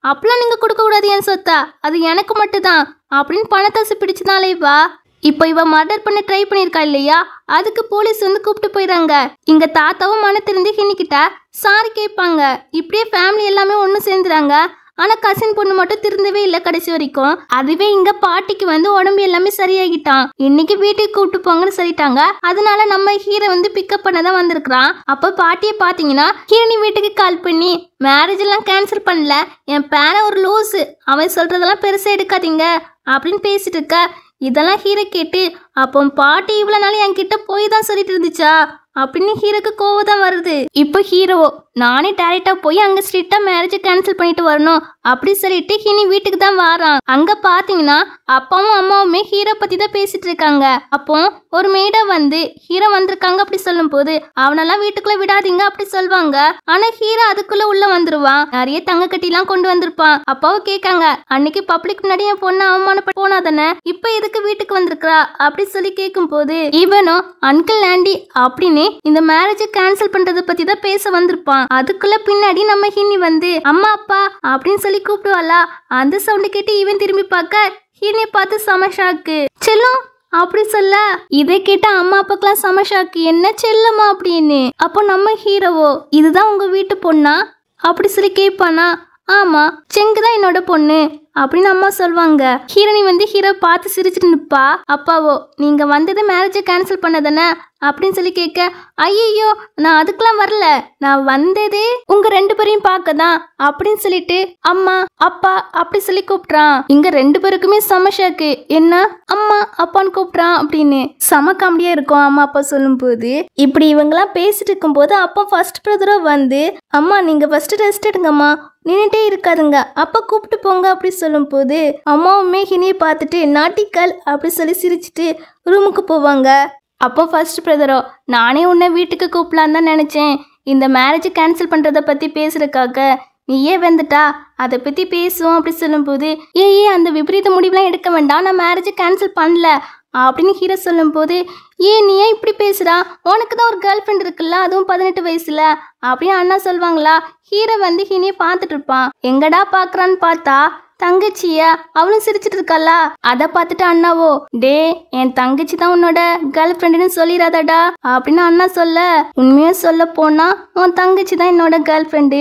S2: அப்பெல்லாம் நீங்க கொடுக்க கூடாது என் சொத்தா, அது எனக்கு மட்டும்தான் அப்படின்னு பணத்தாசு பிடிச்சதாலே வா. இப்போ இவ மர்டர் பண்ண ட்ரை பண்ணிருக்கா இல்லையா, அதுக்கு போலீஸ் வந்து கூப்பிட்டு போயிறாங்க. இங்க தாத்தாவும் மன திறந்து ஹினிக்கிட்ட சாரி கேட்பாங்க. இப்படியே ஃபேமிலி எல்லாமே ஒன்னும் சேர்ந்துறாங்க. ஆனா கசின் பொண்ணு மட்டும் திருந்தவே இல்லை கடைசி வரைக்கும். அதுவே இங்க பாட்டிக்கு வந்து உடம்பு எல்லாமே சரியாகிட்டான். இன்னைக்கு வீட்டுக்கு கூப்பிட்டு போங்கன்னு சொல்லிட்டாங்க. அதனால நம்ம ஹீரோ வந்து பிக்கப் பண்ணதான் வந்திருக்கிறான். அப்ப பாட்டியை பாத்தீங்கன்னா ஹீரோனி வீட்டுக்கு கால் பண்ணி மேரேஜ் எல்லாம் கேன்சல் பண்ணல, என் பேரை ஒரு லூசு, அவன் சொல்றதெல்லாம் பெருசா எடுக்காதீங்க அப்படின்னு பேசிட்டு இருக்க. இதெல்லாம் ஹீரோ கேட்டு அப்போ பாட்டி இவ்வளவு நாள் என்கிட்ட போய் தான் சொல்லிட்டு இருந்துச்சா அப்படின்னு ஹீரோக்கு கோவம் தான் வருது. இப்போ ஹீரோ நானே டைரக்டா போய் அங்க ஸ்ட்ரிக்டா மேரேஜ் கேன்சல் பண்ணிட்டு வரணும் அப்படி சொல்லிட்டு ஹினி வீட்டுக்கு தான் வாரான். அங்க பாத்தீங்கன்னா அப்பாவும் அம்மாவுமே ஹீரோ பத்தி தான் பேசிட்டு இருக்காங்க. அப்போ ஒரு மேடா வந்து ஹீரோ வந்திருக்காங்க அப்படி சொல்லும் போது அவனெல்லாம் வீட்டுக்குள்ள விடாதீங்க அப்படி சொல்லுவாங்க. ஆனா ஹீரோ அதுக்குள்ள உள்ள வந்துருவான். நிறைய தங்க கட்டி எல்லாம் கொண்டு வந்திருப்பான். அப்பாவும் கேட்காங்க அன்னைக்கு பப்ளிக் முன்னாடி என் பொண்ணு அவமானப்பட்டு போனா தானே, இப்ப எதுக்கு வீட்டுக்கு வந்திருக்கா அப்படி சொல்லி கேட்கும் போது இவனும் அங்கிள் ஆண்டி அப்படின்னு இந்த மேரேஜ் கேன்சல் பண்றத பத்தி தான் பேச வந்திருப்பான். அதுக்குள்ள பின்னாடி நம்ம ஹினி வந்து அம்மா அப்பா அப்படின்னு சொல்லி கூப்பிடுவாளா. அந்த சவுண்ட் கேட்டு இவன் திரும்பி பார்க்க ஹினியை பார்த்து சமஷாக்கு செல்லும் அப்படி சொல்ல இதை கேட்ட அம்மா அப்பாக்கெல்லாம் சமஷாக்கு என்ன செல்லமா அப்படின்னு. அப்போ நம்ம ஹீரோவோ இதுதான் உங்க வீட்டு பொண்ணா அப்படி சொல்லி கேட்பானா. ஆமா செங்கு தான் என்னோட பொண்ணு அப்படின்னு அம்மா சொல்லுவாங்க. ஹீரோனி வந்து ஹீரோ பார்த்து சிரிச்சுட்டு நிற்பா. அப்பாவோ நீங்க வந்தது மேரேஜை கேன்சல் பண்ணதானே அப்படின்னு சொல்லி கேட்க ஐயோ நான் அதுக்கெல்லாம் வரல, நான் வந்ததே உங்க ரெண்டு பேரையும் பார்க்க தான் அப்படின்னு சொல்லிட்டு அம்மா அப்பா அப்படி சொல்லி கூப்பிட்றான். இங்க ரெண்டு பேருக்குமே சமஷாக்கு என்ன அம்மா அப்பான்னு கூப்பிட்றான் அப்படின்னு. சம காமெடியா இருக்கும் அம்மா அப்பா சொல்லும் போது. இப்படி இவங்கெல்லாம் பேசிட்டு இருக்கும் போது அப்பா ஃபர்ஸ்ட் பிரதரோ வந்து அம்மா நீங்க ஃபர்ஸ்ட் ரெஸ்ட் எடுங்கம்மா, நின்றுட்டே இருக்காதுங்க, அப்பா கூப்பிட்டு போங்க அப்படி சொல்லும் போது, 'அம்மாவுமே 'ஹினியை பார்த்துட்டு நாட்டிக்கல் அப்படி சொல்லி சிரிச்சிட்டு ரூமுக்கு போவாங்க. 'ஹினி வீட்டுக்கு வந்ததும் 'அம்மா, அப்பா' அப்படி சொல்லி கூப்பிடுவாங்க. 'அம்மா, அப்பா' அப்படி சொல்லி கூப்பிட்டா, 'ஐயையோ, நான் அதுக்கெல்லாம் வரல, நான் வந்ததே உங்க ரெண்டு பேரையும் பார்க்க தான்' அப்படின்னு சொல்லிட்டு அம்மா அப்பா சொல்லும் போது, இவனும் அங்கிள் ஆண்டி அப்படின்னு இந்த மேரேஜை கேன்சல் பண்ணதானே அப்படின்னு சொல்லி கேட்க, ஐயையோ நான் அதுக்கெல்லாம் வரல, நான் வந்ததே அப்போ ஃபர்ஸ்ட் பிரதரோ, நானே உன்னை வீட்டுக்கு கூப்பிடலான்னு தான் நினச்சேன். இந்த மேரேஜ் கேன்சல் பண்ணுறதை பற்றி பேசுகிறதுக்காக நீயே வந்துட்டா அதை பற்றி பேசுவோம் அப்படி சொல்லும்போது, அந்த விபரீத முடிவுலாம் எடுக்க வேண்டாம், நான் மேரேஜை கேன்சல் பண்ணல அப்படின்னு ஹீரோ சொல்லும்போது, நீ ஏன் இப்படி பேசுகிறா, உனக்கு தான் ஒரு கேர்ள் ஃப்ரெண்ட் இருக்குல்ல, அதுவும் 18 வயசுல அப்படின்னு அண்ணா சொல்லுவாங்களா. ஹீரோ வந்து ஹீனியை பார்த்துட்டு இருப்பான். எங்கடா பார்க்குறான்னு பார்த்தா தங்கச்சிய அவளும் சிரிச்சிட்டு இருக்காளா. அதை பார்த்துட்டு அண்ணாவோ, டே என் தங்கச்சி தான் உன்னோட கேர்ள் ஃப்ரெண்டுன்னு சொல்லிடாதடா அப்படின்னு அண்ணா சொல்ல, உண்மையா சொல்ல போனா உன் தங்கச்சி தான் என்னோட கேர்ள் ஃப்ரெண்டு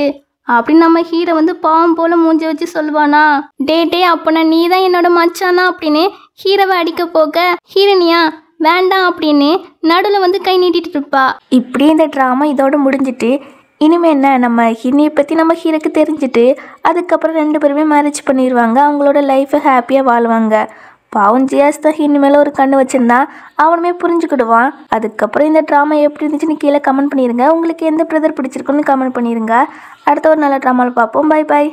S2: அப்படின்னு நம்ம ஹீரோ வந்து பாவம் போல மூஞ்சி வச்சு சொல்லுவானா. டே அப்பனா நீ தான் என்னோட மச்சானா அப்படின்னு ஹீரோவை அடிக்க போக, ஹீரோனியா வேண்டாம் அப்படின்னு நடுவில் வந்து கை நீட்டிட்டு இருப்பா.
S1: இப்படி இந்த ட்ராமா இதோட முடிஞ்சிட்டு இனிமேல் என்ன, நம்ம ஹினியை பற்றி நம்ம ஹீரோக்கு தெரிஞ்சுட்டு அதுக்கப்புறம் 2 பேருமே மேரேஜ் பண்ணிடுவாங்க. அவங்களோட லைஃப்பை ஹாப்பியாக வாழ்வாங்க. பாவம் ஜியாஸ் தான் ஹினி மேலே ஒரு கண்ணு வச்சுருந்தா அவனுமே புரிஞ்சுக்கிடுவான். அதுக்கப்புறம் இந்த ட்ராமா எப்படி இருந்துச்சுன்னு கீழே கமெண்ட் பண்ணிடுங்க. உங்களுக்கு எந்த பிரதர் பிடிச்சிருக்குன்னு கமெண்ட் பண்ணிடுங்க. அடுத்த ஒரு நல்ல ட்ராமாவில் பார்ப்போம். Bye bye.